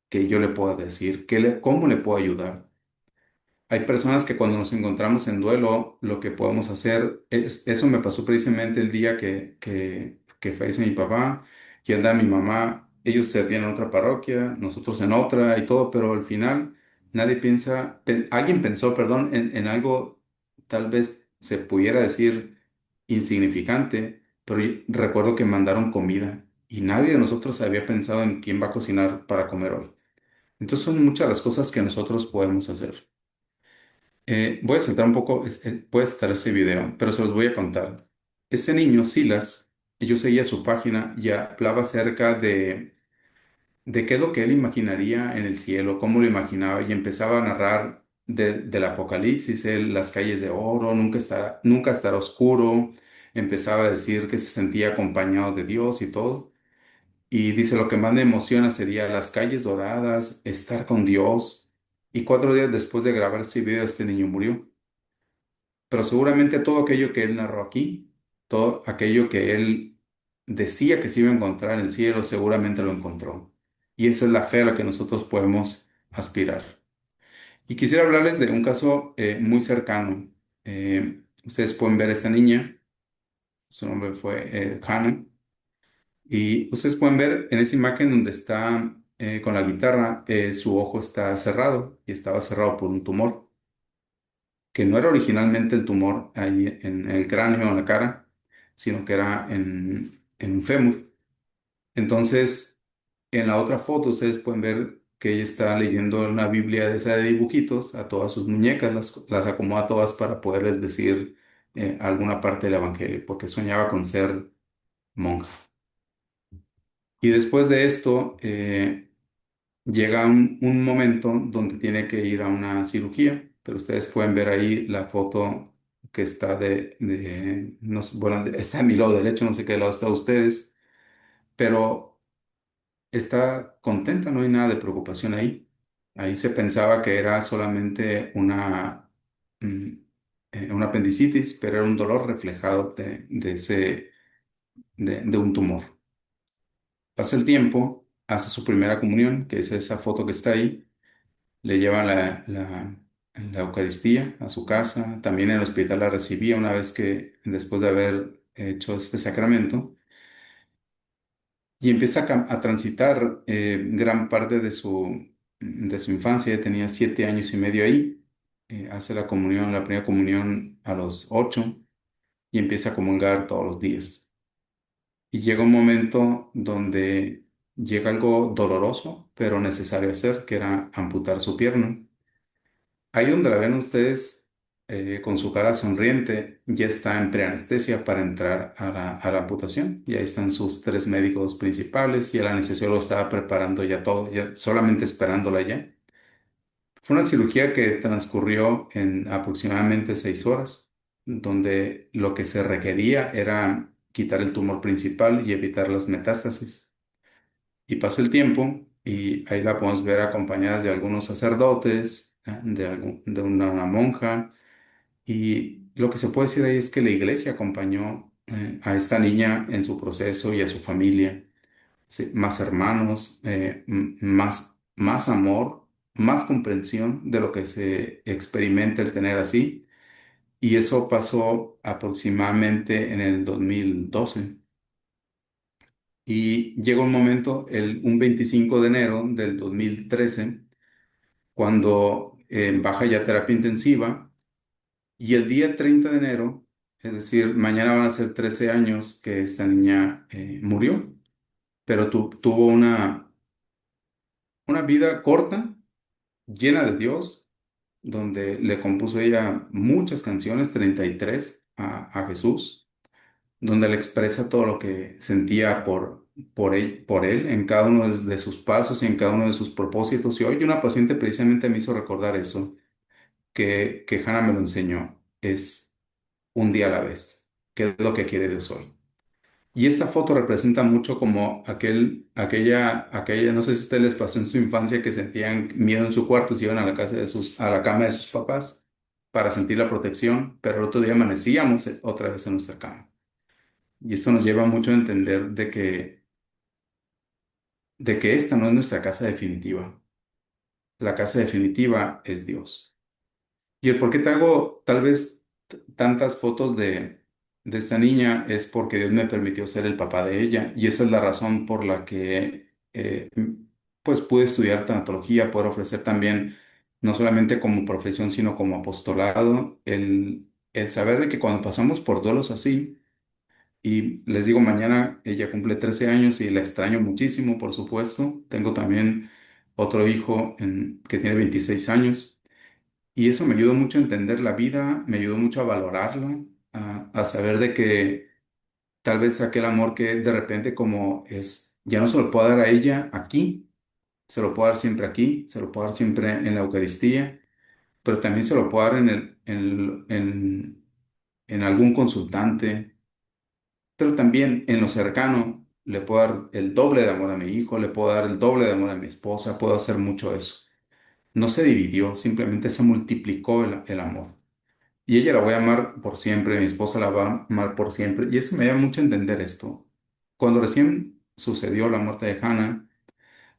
que yo le pueda decir, cómo le puedo ayudar. Hay personas que cuando nos encontramos en duelo, lo que podemos hacer es, eso me pasó precisamente el día que fallece mi papá y anda mi mamá, ellos servían en otra parroquia, nosotros en otra y todo, pero al final nadie piensa, alguien pensó, perdón, en algo tal vez se pudiera decir insignificante, pero recuerdo que mandaron comida y nadie de nosotros había pensado en quién va a cocinar para comer hoy. Entonces son muchas las cosas que nosotros podemos hacer. Voy a saltar un poco, puede estar ese video, pero se los voy a contar. Ese niño, Silas, yo seguía su página y hablaba acerca de qué es lo que él imaginaría en el cielo, cómo lo imaginaba, y empezaba a narrar del Apocalipsis, las calles de oro, nunca estará oscuro. Empezaba a decir que se sentía acompañado de Dios y todo. Y dice, lo que más me emociona sería las calles doradas, estar con Dios. Y 4 días después de grabar ese video, este niño murió. Pero seguramente todo aquello que él narró aquí, todo aquello que él decía que se iba a encontrar en el cielo, seguramente lo encontró. Y esa es la fe a la que nosotros podemos aspirar. Y quisiera hablarles de un caso muy cercano. Ustedes pueden ver a esta niña, su nombre fue Hannah, y ustedes pueden ver en esa imagen donde está con la guitarra, su ojo está cerrado y estaba cerrado por un tumor, que no era originalmente el tumor ahí en el cráneo o en la cara, sino que era en un fémur. Entonces, en la otra foto ustedes pueden ver que ella está leyendo una Biblia de esa de dibujitos a todas sus muñecas, las acomoda todas para poderles decir alguna parte del Evangelio, porque soñaba con ser monja. Y después de esto, llega un momento donde tiene que ir a una cirugía, pero ustedes pueden ver ahí la foto que está no sé, bueno, está a mi lado derecho, no sé qué lado está ustedes, pero está contenta, no hay nada de preocupación ahí. Ahí se pensaba que era solamente mm, una apendicitis, pero era un dolor reflejado de un tumor. Pasa el tiempo, hace su primera comunión, que es esa foto que está ahí. Le llevan la Eucaristía a su casa. También en el hospital la recibía una vez después de haber hecho este sacramento. Y empieza a transitar gran parte de su infancia. Ella tenía 7 años y medio ahí. Hace la primera comunión a los 8 y empieza a comulgar todos los días. Y llega un momento donde llega algo doloroso, pero necesario hacer, que era amputar su pierna. Ahí donde la ven ustedes con su cara sonriente, ya está en preanestesia para entrar a la amputación. Y ahí están sus 3 médicos principales y el anestesiólogo estaba preparando ya todo, ya solamente esperándola ya. Fue una cirugía que transcurrió en aproximadamente 6 horas, donde lo que se requería era quitar el tumor principal y evitar las metástasis. Y pasa el tiempo y ahí la podemos ver acompañadas de algunos sacerdotes, de una monja. Y lo que se puede decir ahí es que la iglesia acompañó a esta niña en su proceso y a su familia. Sí, más hermanos, más amor, más comprensión de lo que se experimenta el tener así. Y eso pasó aproximadamente en el 2012. Y llegó un momento, un 25 de enero del 2013, cuando baja ya a terapia intensiva, y el día 30 de enero, es decir, mañana van a ser 13 años que esta niña murió, pero tuvo una vida corta, llena de Dios, donde le compuso ella muchas canciones, 33 a Jesús, donde le expresa todo lo que sentía por él en cada uno de sus pasos y en cada uno de sus propósitos. Y hoy una paciente precisamente me hizo recordar eso, que Hannah me lo enseñó, es un día a la vez, que es lo que quiere Dios hoy. Y esta foto representa mucho como no sé si a ustedes les pasó en su infancia que sentían miedo en su cuarto, se iban a a la cama de sus papás para sentir la protección, pero el otro día amanecíamos otra vez en nuestra cama. Y esto nos lleva mucho a entender de que esta no es nuestra casa definitiva. La casa definitiva es Dios. Y el por qué te hago tal vez tantas fotos de esta niña es porque Dios me permitió ser el papá de ella. Y esa es la razón por la que pues pude estudiar tanatología, poder ofrecer también, no solamente como profesión, sino como apostolado, el saber de que cuando pasamos por duelos así, Y les digo, mañana ella cumple 13 años y la extraño muchísimo, por supuesto. Tengo también otro hijo que tiene 26 años y eso me ayudó mucho a entender la vida, me ayudó mucho a valorarla, a saber de que tal vez aquel amor que de repente como es, ya no se lo puedo dar a ella aquí, se lo puedo dar siempre aquí, se lo puedo dar siempre en la Eucaristía, pero también se lo puedo dar en algún consultante, pero también en lo cercano le puedo dar el doble de amor a mi hijo, le puedo dar el doble de amor a mi esposa, puedo hacer mucho eso. No se dividió, simplemente se multiplicó el amor. Y ella la voy a amar por siempre, mi esposa la va a amar por siempre. Y eso me da mucho a entender esto. Cuando recién sucedió la muerte de Hannah,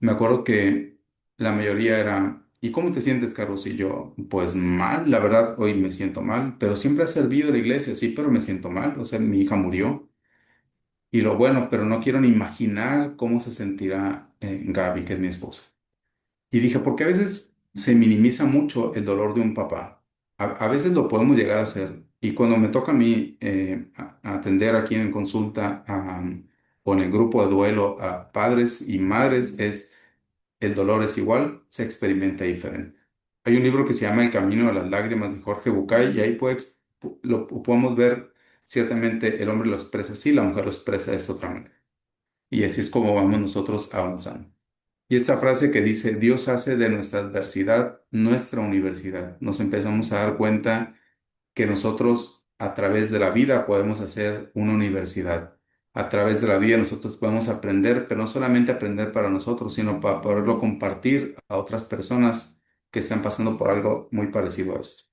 me acuerdo que la mayoría era, ¿y cómo te sientes, Carlos? Y yo, pues mal, la verdad, hoy me siento mal, pero siempre ha servido a la iglesia, sí, pero me siento mal. O sea, mi hija murió. Y lo bueno, pero no quiero ni imaginar cómo se sentirá Gaby, que es mi esposa. Y dije, porque a veces se minimiza mucho el dolor de un papá. A veces lo podemos llegar a hacer. Y cuando me toca a mí a atender aquí en consulta o en el grupo de duelo a padres y madres, el dolor es igual, se experimenta diferente. Hay un libro que se llama El camino de las lágrimas de Jorge Bucay y ahí lo podemos ver, ciertamente el hombre lo expresa así, la mujer lo expresa de esta otra manera. Y así es como vamos nosotros avanzando. Y esta frase que dice, Dios hace de nuestra adversidad nuestra universidad. Nos empezamos a dar cuenta que nosotros a través de la vida podemos hacer una universidad. A través de la vida nosotros podemos aprender, pero no solamente aprender para nosotros, sino para poderlo compartir a otras personas que están pasando por algo muy parecido a esto.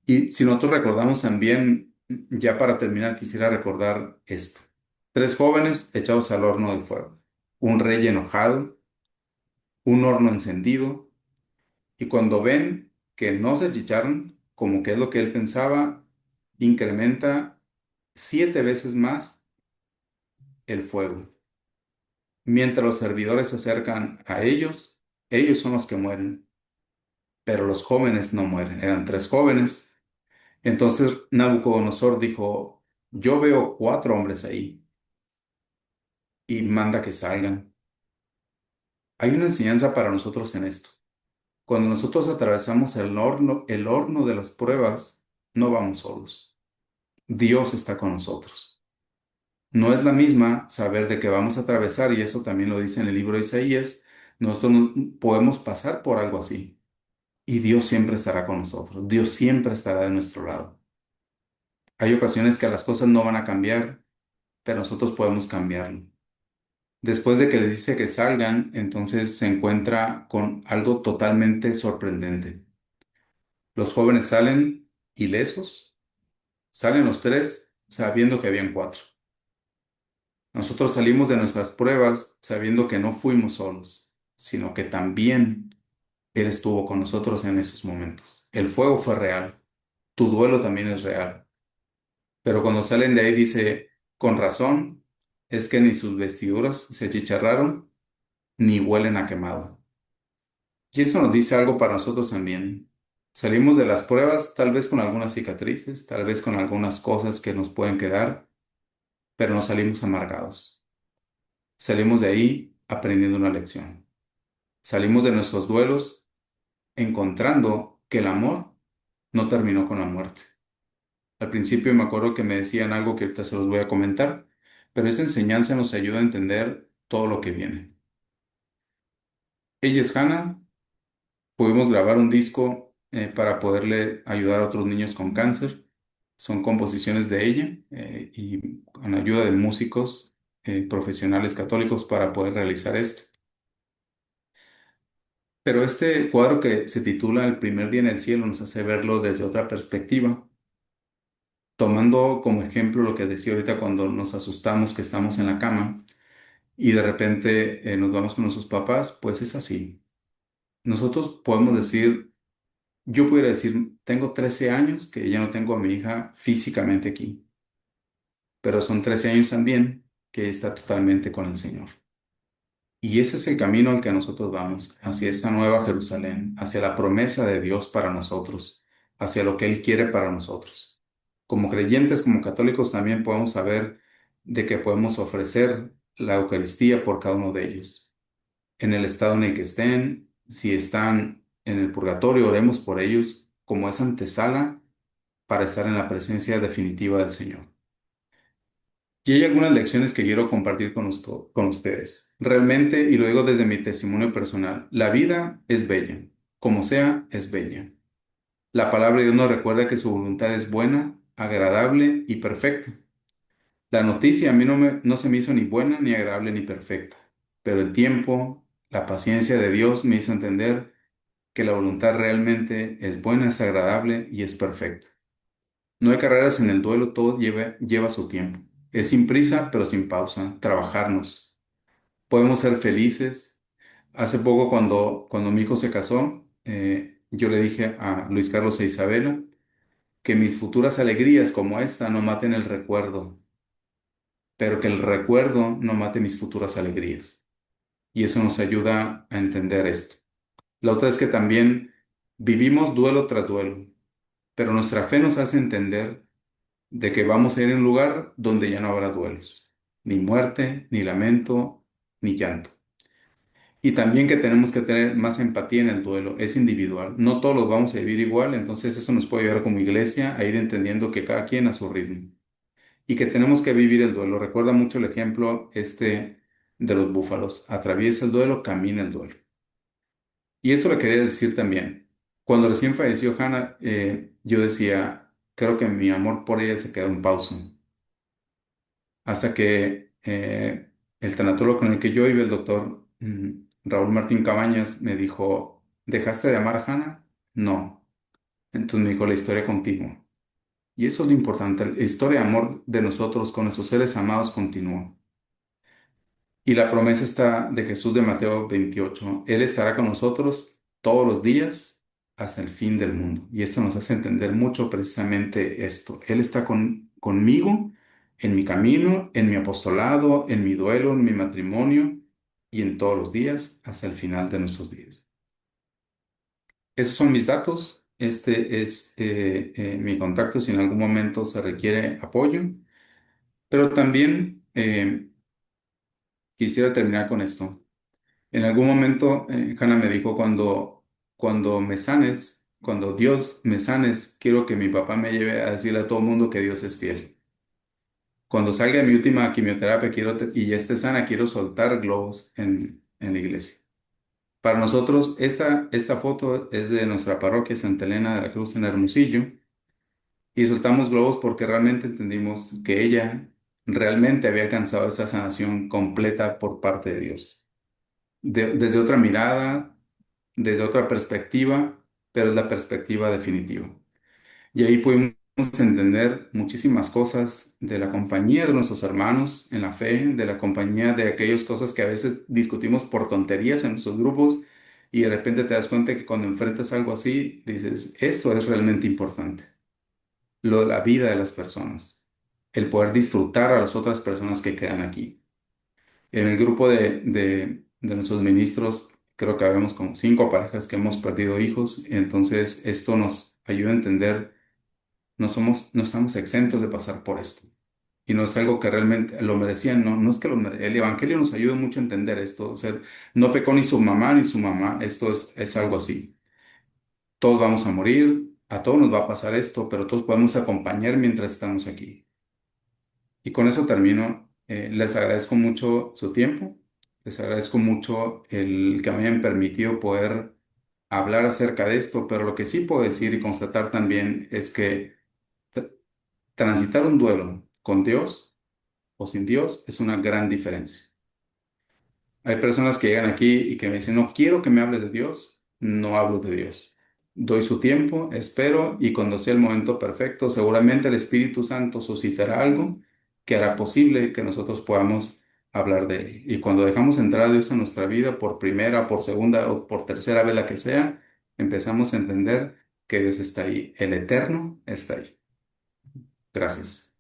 Y si nosotros recordamos también, ya para terminar, quisiera recordar esto. Tres jóvenes echados al horno de fuego. Un rey enojado, un horno encendido, y cuando ven que no se achicharon, como que es lo que él pensaba, incrementa 7 veces más el fuego. Mientras los servidores se acercan a ellos son los que mueren, pero los jóvenes no mueren. Eran tres jóvenes. Entonces Nabucodonosor dijo, yo veo 4 hombres ahí y manda que salgan. Hay una enseñanza para nosotros en esto. Cuando nosotros atravesamos el horno de las pruebas, no vamos solos. Dios está con nosotros. No es la misma saber de que vamos a atravesar, y eso también lo dice en el libro de Isaías, nosotros no podemos pasar por algo así. Y Dios siempre estará con nosotros. Dios siempre estará de nuestro lado. Hay ocasiones que las cosas no van a cambiar, pero nosotros podemos cambiarlo. Después de que les dice que salgan, entonces se encuentra con algo totalmente sorprendente. Los jóvenes salen ilesos, salen los tres sabiendo que habían 4. Nosotros salimos de nuestras pruebas sabiendo que no fuimos solos, sino que también Él estuvo con nosotros en esos momentos. El fuego fue real, tu duelo también es real. Pero cuando salen de ahí dice, con razón, es que ni sus vestiduras se achicharraron, ni huelen a quemado. Y eso nos dice algo para nosotros también. Salimos de las pruebas tal vez con algunas cicatrices, tal vez con algunas cosas que nos pueden quedar, pero no salimos amargados. Salimos de ahí aprendiendo una lección. Salimos de nuestros duelos encontrando que el amor no terminó con la muerte. Al principio me acuerdo que me decían algo que ahorita se los voy a comentar, pero esa enseñanza nos ayuda a entender todo lo que viene. Ella es Hannah. Pudimos grabar un disco para poderle ayudar a otros niños con cáncer. Son composiciones de ella y con ayuda de músicos profesionales católicos para poder realizar esto. Pero este cuadro que se titula El primer día en el cielo nos hace verlo desde otra perspectiva, tomando como ejemplo lo que decía ahorita cuando nos asustamos que estamos en la cama y de repente nos vamos con nuestros papás, pues es así. Nosotros podemos decir, yo pudiera decir, tengo 13 años que ya no tengo a mi hija físicamente aquí, pero son 13 años también que está totalmente con el Señor. Y ese es el camino al que nosotros vamos, hacia esta nueva Jerusalén, hacia la promesa de Dios para nosotros, hacia lo que Él quiere para nosotros. como creyentes, como católicos, también podemos saber de que podemos ofrecer la Eucaristía por cada uno de ellos. En el estado en el que estén, si están en el purgatorio, oremos por ellos como esa antesala para estar en la presencia definitiva del Señor. Y hay algunas lecciones que quiero compartir con ustedes. Realmente, y lo digo desde mi testimonio personal, la vida es bella, como sea, es bella. La palabra de Dios nos recuerda que su voluntad es buena, agradable y perfecta. La noticia a mí no se me hizo ni buena, ni agradable, ni perfecta, pero el tiempo, la paciencia de Dios me hizo entender que la voluntad realmente es buena, es agradable y es perfecta. No hay carreras en el duelo, todo lleva su tiempo. Es sin prisa, pero sin pausa, trabajarnos. Podemos ser felices. Hace poco, cuando mi hijo se casó, yo le dije a Luis Carlos e Isabela que mis futuras alegrías como esta no maten el recuerdo, pero que el recuerdo no mate mis futuras alegrías. Y eso nos ayuda a entender esto. La otra es que también vivimos duelo tras duelo, pero nuestra fe nos hace entender de que vamos a ir a un lugar donde ya no habrá duelos, ni muerte, ni lamento, ni llanto. Y también que tenemos que tener más empatía en el duelo, es individual, no todos los vamos a vivir igual, entonces eso nos puede ayudar como iglesia a ir entendiendo que cada quien a su ritmo y que tenemos que vivir el duelo. Recuerda mucho el ejemplo de los búfalos, atraviesa el duelo, camina el duelo. Y eso le quería decir también. Cuando recién falleció Hannah, yo decía, creo que mi amor por ella se quedó en pausa hasta que el tanatólogo con el que yo iba, el doctor Raúl Martín Cabañas, me dijo, ¿dejaste de amar a Hannah? No. Entonces me dijo, la historia continúa. Y eso es lo importante, la historia de amor de nosotros con nuestros seres amados continúa. Y la promesa está de Jesús de Mateo 28. Él estará con nosotros todos los días hasta el fin del mundo. Y esto nos hace entender mucho precisamente esto. Él está conmigo en mi camino, en mi apostolado, en mi duelo, en mi matrimonio y en todos los días hasta el final de nuestros días. Esos son mis datos. Este es mi contacto si en algún momento se requiere apoyo. Pero también quisiera terminar con esto. En algún momento, Hannah me dijo, cuando me sanes, cuando Dios me sanes, quiero que mi papá me lleve a decirle a todo el mundo que Dios es fiel. Cuando salga de mi última quimioterapia y ya esté sana, quiero soltar globos en la iglesia. Para nosotros, esta foto es de nuestra parroquia Santa Elena de la Cruz en Hermosillo y soltamos globos porque realmente entendimos que ella realmente había alcanzado esa sanación completa por parte de Dios. Desde otra mirada, desde otra perspectiva, pero es la perspectiva definitiva. Y ahí pudimos entender muchísimas cosas de la compañía de nuestros hermanos en la fe, de la compañía de aquellas cosas que a veces discutimos por tonterías en nuestros grupos y de repente te das cuenta que cuando enfrentas algo así, dices, esto es realmente importante, lo de la vida de las personas, el poder disfrutar a las otras personas que quedan aquí. En el grupo de nuestros ministros, creo que habemos como 5 parejas que hemos perdido hijos, entonces esto nos ayuda a entender, no estamos exentos de pasar por esto. Y no es algo que realmente lo merecían, no es que el Evangelio nos ayuda mucho a entender esto, o sea, no pecó ni su mamá ni su mamá, esto es algo así. Todos vamos a morir, a todos nos va a pasar esto, pero todos podemos acompañar mientras estamos aquí. Y con eso termino. Les agradezco mucho su tiempo. Les agradezco mucho el que me hayan permitido poder hablar acerca de esto, pero lo que sí puedo decir y constatar también es que tra- transitar un duelo con Dios o sin Dios es una gran diferencia. Hay personas que llegan aquí y que me dicen, no quiero que me hables de Dios, no hablo de Dios. Doy su tiempo, espero y cuando sea el momento perfecto, seguramente el Espíritu Santo suscitará algo que hará posible que nosotros podamos hablar de Él. Y cuando dejamos entrar a Dios en nuestra vida por primera, por segunda o por tercera vez la que sea, empezamos a entender que Dios está ahí, el Eterno está ahí. Gracias.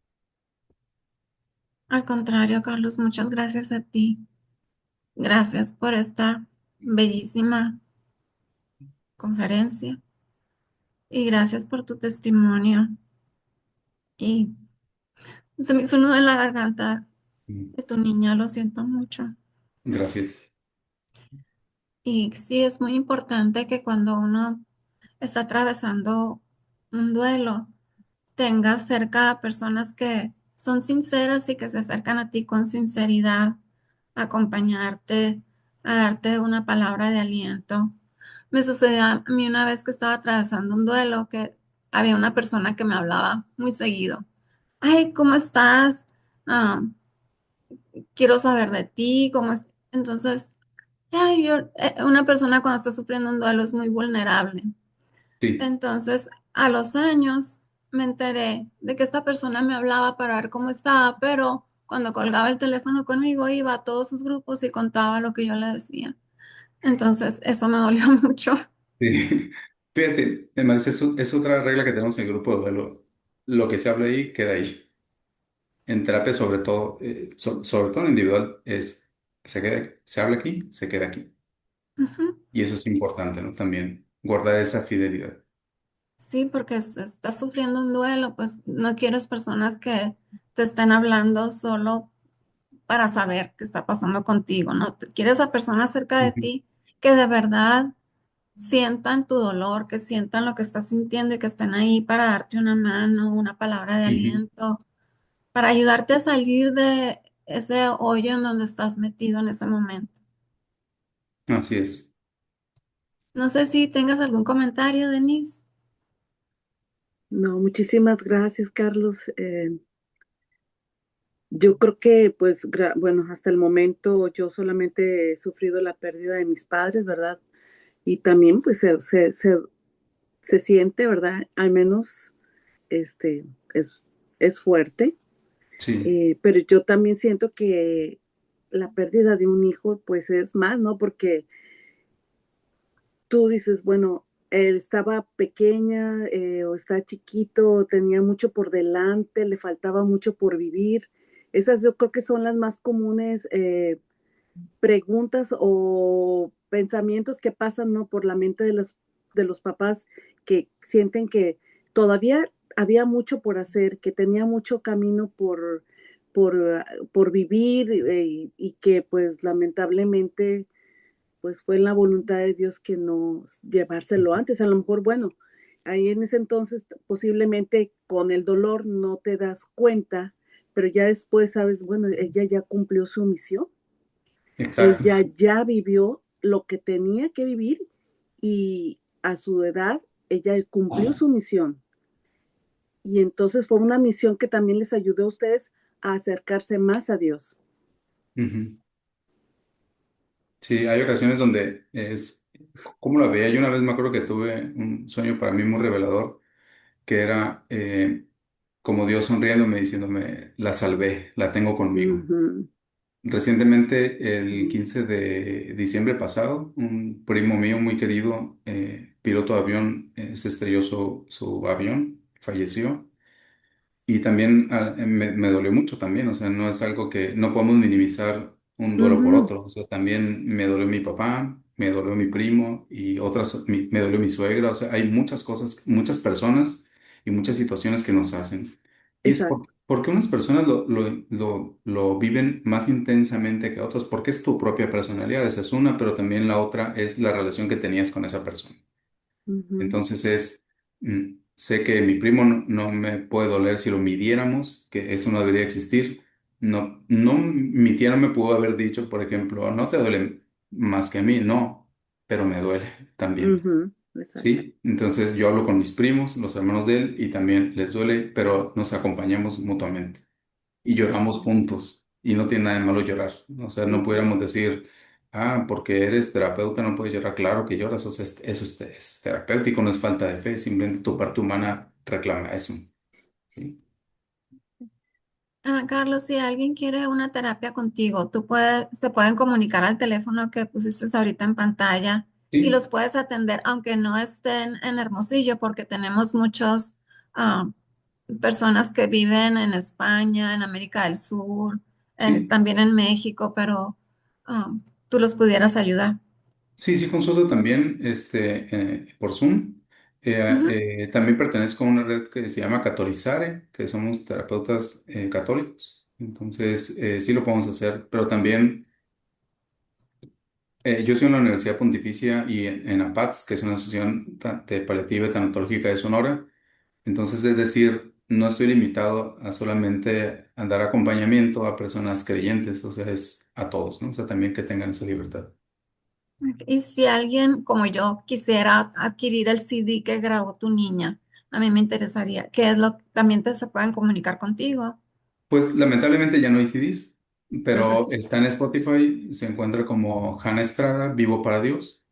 Al contrario, Carlos, muchas gracias a ti. Gracias por esta bellísima conferencia y gracias por tu testimonio. y se me hizo un nudo en la garganta Mm. de tu niña, lo siento mucho. Gracias. Y sí, es muy importante que cuando uno está atravesando un duelo, tengas cerca a personas que son sinceras y que se acercan a ti con sinceridad, a acompañarte, a darte una palabra de aliento. Me sucedió a mí una vez que estaba atravesando un duelo que había una persona que me hablaba muy seguido. Ay, ¿cómo estás? Ah, quiero saber de ti, ¿cómo es? Entonces, una persona cuando está sufriendo un duelo es muy vulnerable. Sí, Entonces, a los años me enteré de que esta persona me hablaba para ver cómo estaba, pero cuando colgaba el teléfono conmigo iba a todos sus grupos y contaba lo que yo le decía. Entonces, eso me dolió mucho. sí. Fíjate, Marisa, es otra regla que tenemos en el grupo de duelo. Lo que se habla ahí, queda ahí. En terapia, sobre todo, sobre todo en individual, se habla aquí, se queda aquí. Ujú. Y eso es importante, ¿no? También guardar esa fidelidad. Sí, porque estás sufriendo un duelo, pues no quieres personas que te estén hablando solo para saber qué está pasando contigo, ¿no? Quieres a personas cerca de Ujú. ti que de verdad sientan tu dolor, que sientan lo que estás sintiendo y que estén ahí para darte una mano, una palabra de Ujú. aliento, para ayudarte a salir de ese hoyo en donde estás metido en ese momento. Así es. No sé si tengas algún comentario, Denise. No, muchísimas gracias, Carlos. Yo creo que, pues, bueno, hasta el momento yo solamente he sufrido la pérdida de mis padres, ¿verdad? Y también, pues, se siente, ¿verdad? Al menos, este, es, es fuerte. Sí, Pero yo también siento que la pérdida de un hijo, pues, es más, ¿no? Porque tú dices, bueno, él estaba pequeña o está chiquito, tenía mucho por delante, le faltaba mucho por vivir. Esas yo creo que son las más comunes preguntas o pensamientos que pasan, ¿no? Por la mente de los papás que sienten que todavía había mucho por hacer, que tenía mucho camino por vivir y que pues lamentablemente pues fue en la voluntad de Dios que no llevárselo antes. A lo mejor, bueno, ahí en ese entonces posiblemente con el dolor no te das cuenta, pero ya después sabes, bueno, ella ya cumplió su misión, exacto. ella ya vivió lo que tenía que vivir y a su edad ella cumplió su misión. Y entonces fue una misión que también les ayudó a ustedes a acercarse más a Dios. Ujú. Sí, hay ocasiones donde ¿cómo la veía? Yo una vez me acuerdo que tuve un sueño para mí muy revelador, que era como Dios sonriéndome, diciéndome, la salvé, la tengo conmigo. Ujú, Recientemente, el 15 de diciembre pasado, un primo mío muy querido, piloto de avión, se estrelló su avión, falleció. Y también me dolió mucho también, o sea, no es algo que no podemos minimizar un duelo por ujú, otro. O sea, también me dolió mi papá, me dolió mi primo y me dolió mi suegra. O sea, hay muchas cosas, muchas personas y muchas situaciones que nos hacen. Y es exacto. porque unas personas lo viven más intensamente que otros, porque es tu propia personalidad, esa es una, pero también la otra es la relación que tenías con esa persona. Ujú, Entonces sé que mi primo no me puede doler si lo midiéramos, que eso no debería existir. No, no, mi tía no me pudo haber dicho, por ejemplo, no te duele más que a mí, no, pero me duele también. ujú, exacto. ¿Sí? Entonces yo hablo con mis primos, los hermanos de él, y también les duele, pero nos acompañamos mutuamente y lloramos Así. juntos. Y no tiene nada de malo llorar. O sea, no Ujú, pudiéramos decir, porque eres terapeuta no puedes llorar. Claro que lloras, o sea, es terapéutico, no es falta de fe, simplemente tu parte humana reclama eso. ¿Sí? Ah, Carlos, si alguien quiere una terapia contigo, se pueden comunicar al teléfono que pusiste ahorita en pantalla y Sí, los puedes atender aunque no estén en Hermosillo, porque tenemos muchos ah, personas que viven en España, en América del Sur, sí, también en México, pero ah, tú los pudieras ayudar. sí, sí consulto también por Zoom. Ujú. También pertenezco a una red que se llama Catolizare, que somos terapeutas católicos. Entonces, sí lo podemos hacer, pero también yo soy en la Universidad Pontificia y en APATS, que es una asociación de paliativa y tanatológica de Sonora. Entonces, es decir, no estoy limitado a solamente a dar acompañamiento a personas creyentes, o sea, es a todos, ¿no? O sea, también que tengan esa libertad. Y si alguien como yo quisiera adquirir el CD que grabó tu niña, a mí me interesaría, ¿qué es lo también te se pueden comunicar contigo? Pues lamentablemente ya no hay CDs, Ajá. pero está en Spotify, se encuentra como Hannah Estrada, Vivo para Dios.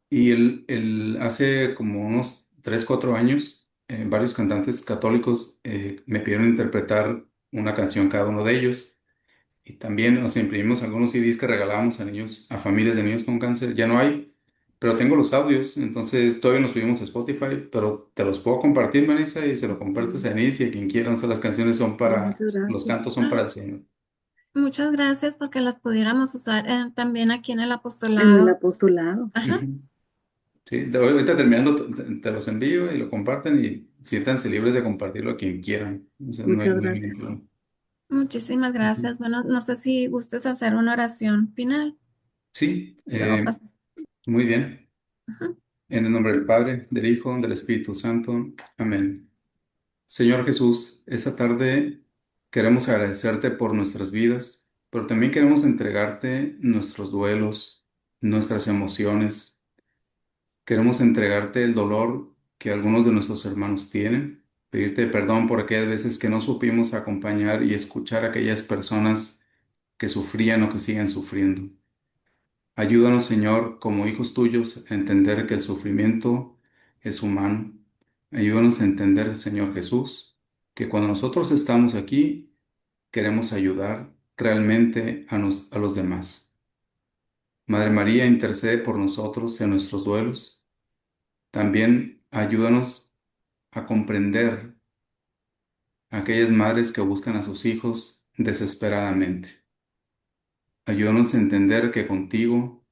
Y él hace como unos 3 4 años, varios cantantes católicos me pidieron interpretar una canción cada uno de ellos. Y también nos imprimimos algunos CDs que regalábamos a niños, a familias de niños con cáncer. Ya no hay, pero tengo los audios, entonces todavía nos subimos a Spotify, pero te los puedo compartir, Marisa, y se lo compartes a Denise y a quien quiera. O sea, las canciones son para, Muchas los gracias. cantos son Ah, para el Señor. muchas gracias porque las pudiéramos usar también aquí en el En el apostolado. apostolado. Ajá. Ujú. Sí, ahorita terminando, te los envío y lo comparten y siéntanse libres de compartirlo a quien quieran. O sea, Muchas no hay ningún gracias. problema. Muchísimas Ujú. gracias. Bueno, no sé si gustes hacer una oración final Sí, y luego pasar. muy bien. En el nombre del Padre, del Hijo, del Espíritu Santo. Amén. Señor Jesús, esta tarde queremos agradecerte por nuestras vidas, pero también queremos entregarte nuestros duelos, nuestras emociones. Queremos entregarte el dolor que algunos de nuestros hermanos tienen, pedirte perdón por aquellas veces que no supimos acompañar y escuchar a aquellas personas que sufrían o que siguen sufriendo. Ayúdanos, Señor, como hijos tuyos, a entender que el sufrimiento es humano. Ayúdanos a entender, Señor Jesús, que cuando nosotros estamos aquí, queremos ayudar realmente a los demás. Madre María, intercede por nosotros en nuestros duelos. También ayúdanos a comprender a aquellas madres que buscan a sus hijos desesperadamente. Ayúdanos a entender que contigo,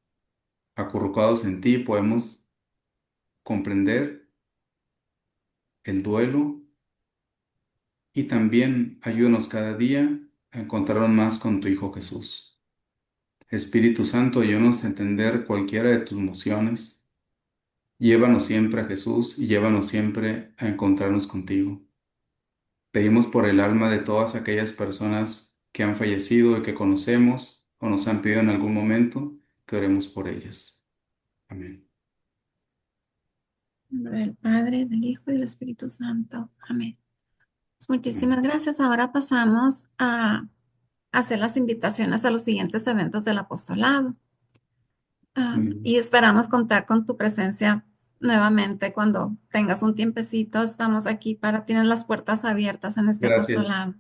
acurrucados en ti, podemos comprender el duelo y también ayúdanos cada día a encontrarnos más con tu Hijo Jesús. Espíritu Santo, ayúdanos a entender cualquiera de tus emociones. Llévanos siempre a Jesús y llévanos siempre a encontrarnos contigo. Pedimos por el alma de todas aquellas personas que han fallecido y que conocemos o nos han pedido en algún momento que oremos por ellas. Amén. En nombre del Padre, del Hijo y del Espíritu Santo. Amén. Pues Amén. muchísimas gracias. Ahora pasamos a hacer las invitaciones a los siguientes eventos del apostolado. Muy bien. Y esperamos contar con tu presencia nuevamente cuando tengas un tiempecito. Estamos aquí para, tienes las puertas abiertas en este Gracias. apostolado.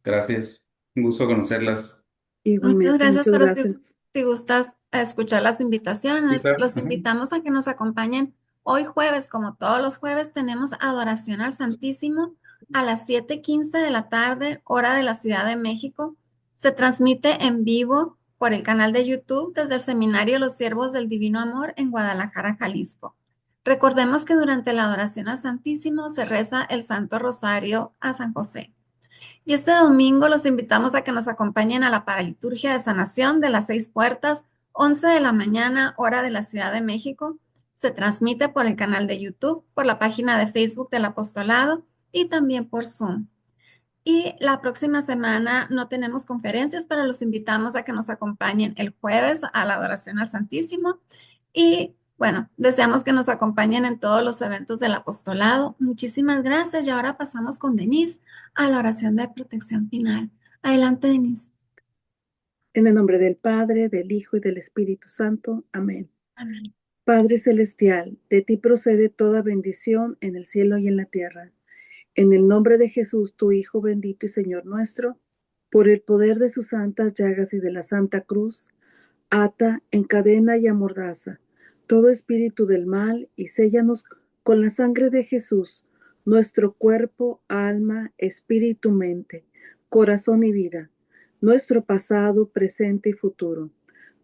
Gracias. Un gusto conocerlas. Muchas Igualmente, gracias, muchas pero gracias. si gustas escuchar las Sí, invitaciones, claro. los Ajá. invitamos a que nos acompañen hoy jueves, como todos los jueves, tenemos adoración al Santísimo a las 7:15 de la tarde, hora de la Ciudad de México. Se transmite en vivo por el canal de YouTube desde el Seminario Los Siervos del Divino Amor en Guadalajara, Jalisco. Recordemos que durante la adoración al Santísimo se reza el Santo Rosario a San José. Y este domingo los invitamos a que nos acompañen a la paraliturgia de sanación de las 6 puertas, 11 de la mañana, hora de la Ciudad de México. Se transmite por el canal de YouTube, por la página de Facebook del Apostolado y también por Zoom. Y la próxima semana no tenemos conferencias, pero los invitamos a que nos acompañen el jueves a la adoración al Santísimo. Y bueno, deseamos que nos acompañen en todos los eventos del apostolado. Muchísimas gracias. Y ahora pasamos con Denise a la oración de protección final. Adelante, Denise. En el nombre del Padre, del Hijo y del Espíritu Santo. Amén. Amén. Padre Celestial, de ti procede toda bendición en el cielo y en la tierra. En el nombre de Jesús, tu Hijo bendito y Señor nuestro, por el poder de sus santas llagas y de la Santa Cruz, ata, encadena y amordaza todo espíritu del mal y séllanos con la sangre de Jesús, nuestro cuerpo, alma, espíritu, mente, corazón y vida, nuestro pasado, presente y futuro,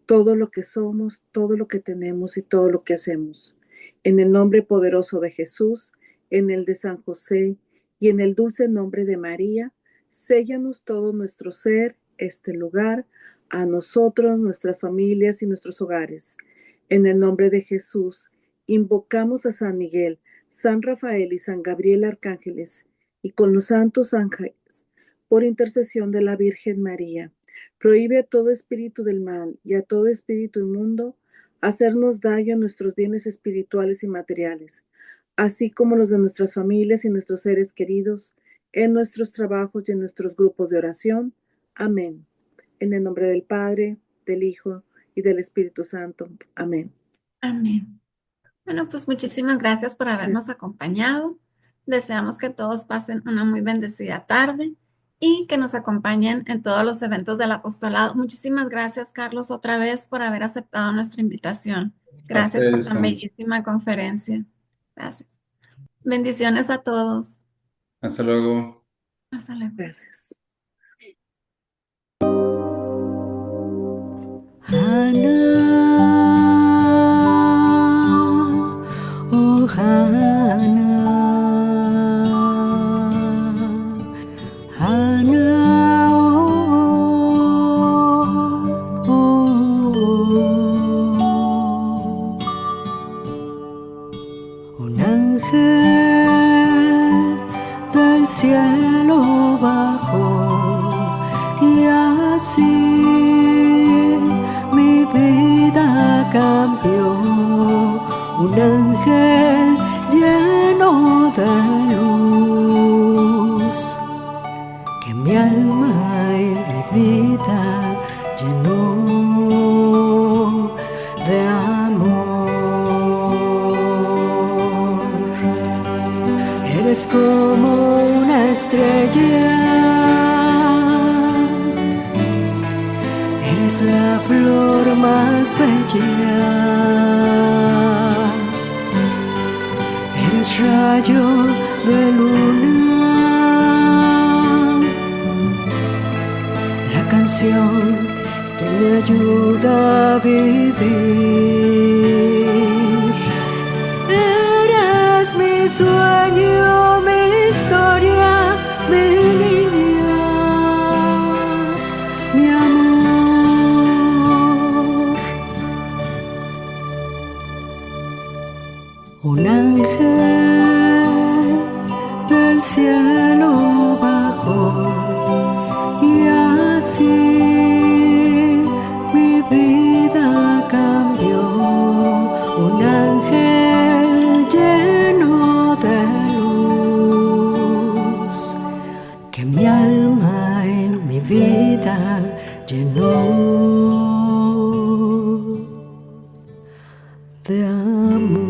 todo lo que somos, todo lo que tenemos y todo lo que hacemos. En el nombre poderoso de Jesús, en el de San José y en el dulce nombre de María, séllanos todo nuestro ser, este lugar, a nosotros, nuestras familias y nuestros hogares. En el nombre de Jesús, invocamos a San Miguel, San Rafael y San Gabriel arcángeles, y con los santos ángeles, por intercesión de la Virgen María, prohíbe a todo espíritu del mal y a todo espíritu inmundo hacernos daño a nuestros bienes espirituales y materiales, así como los de nuestras familias y nuestros seres queridos, en nuestros trabajos y en nuestros grupos de oración. Amén. En el nombre del Padre, del Hijo y del Espíritu Santo. Amén. Amén. Bueno, pues muchísimas gracias por habernos acompañado. Deseamos que todos pasen una muy bendecida tarde y que nos acompañen en todos los eventos del apostolado. Muchísimas gracias, Carlos, otra vez por haber aceptado nuestra invitación. A Gracias por ustedes, tan bellísima conferencia. Gracias. Bendiciones a todos. hasta luego. Hasta luego. Gracias. Hana, oh Hana, Hana, oh, un ángel del cielo bajó y así mi vida cambió. Un ángel lleno de luz que mi alma y mi vida llenó de amor. Eres como una estrella, eres la flor más bella, eres rayo de luna, la canción que me ayuda a vivir. Eres mi sueño, mi historia, mi niña, mi amor. Un ángel del cielo bajó y así mi vida cambió. Un ángel lleno de luz que mi alma y mi vida llenó de amor.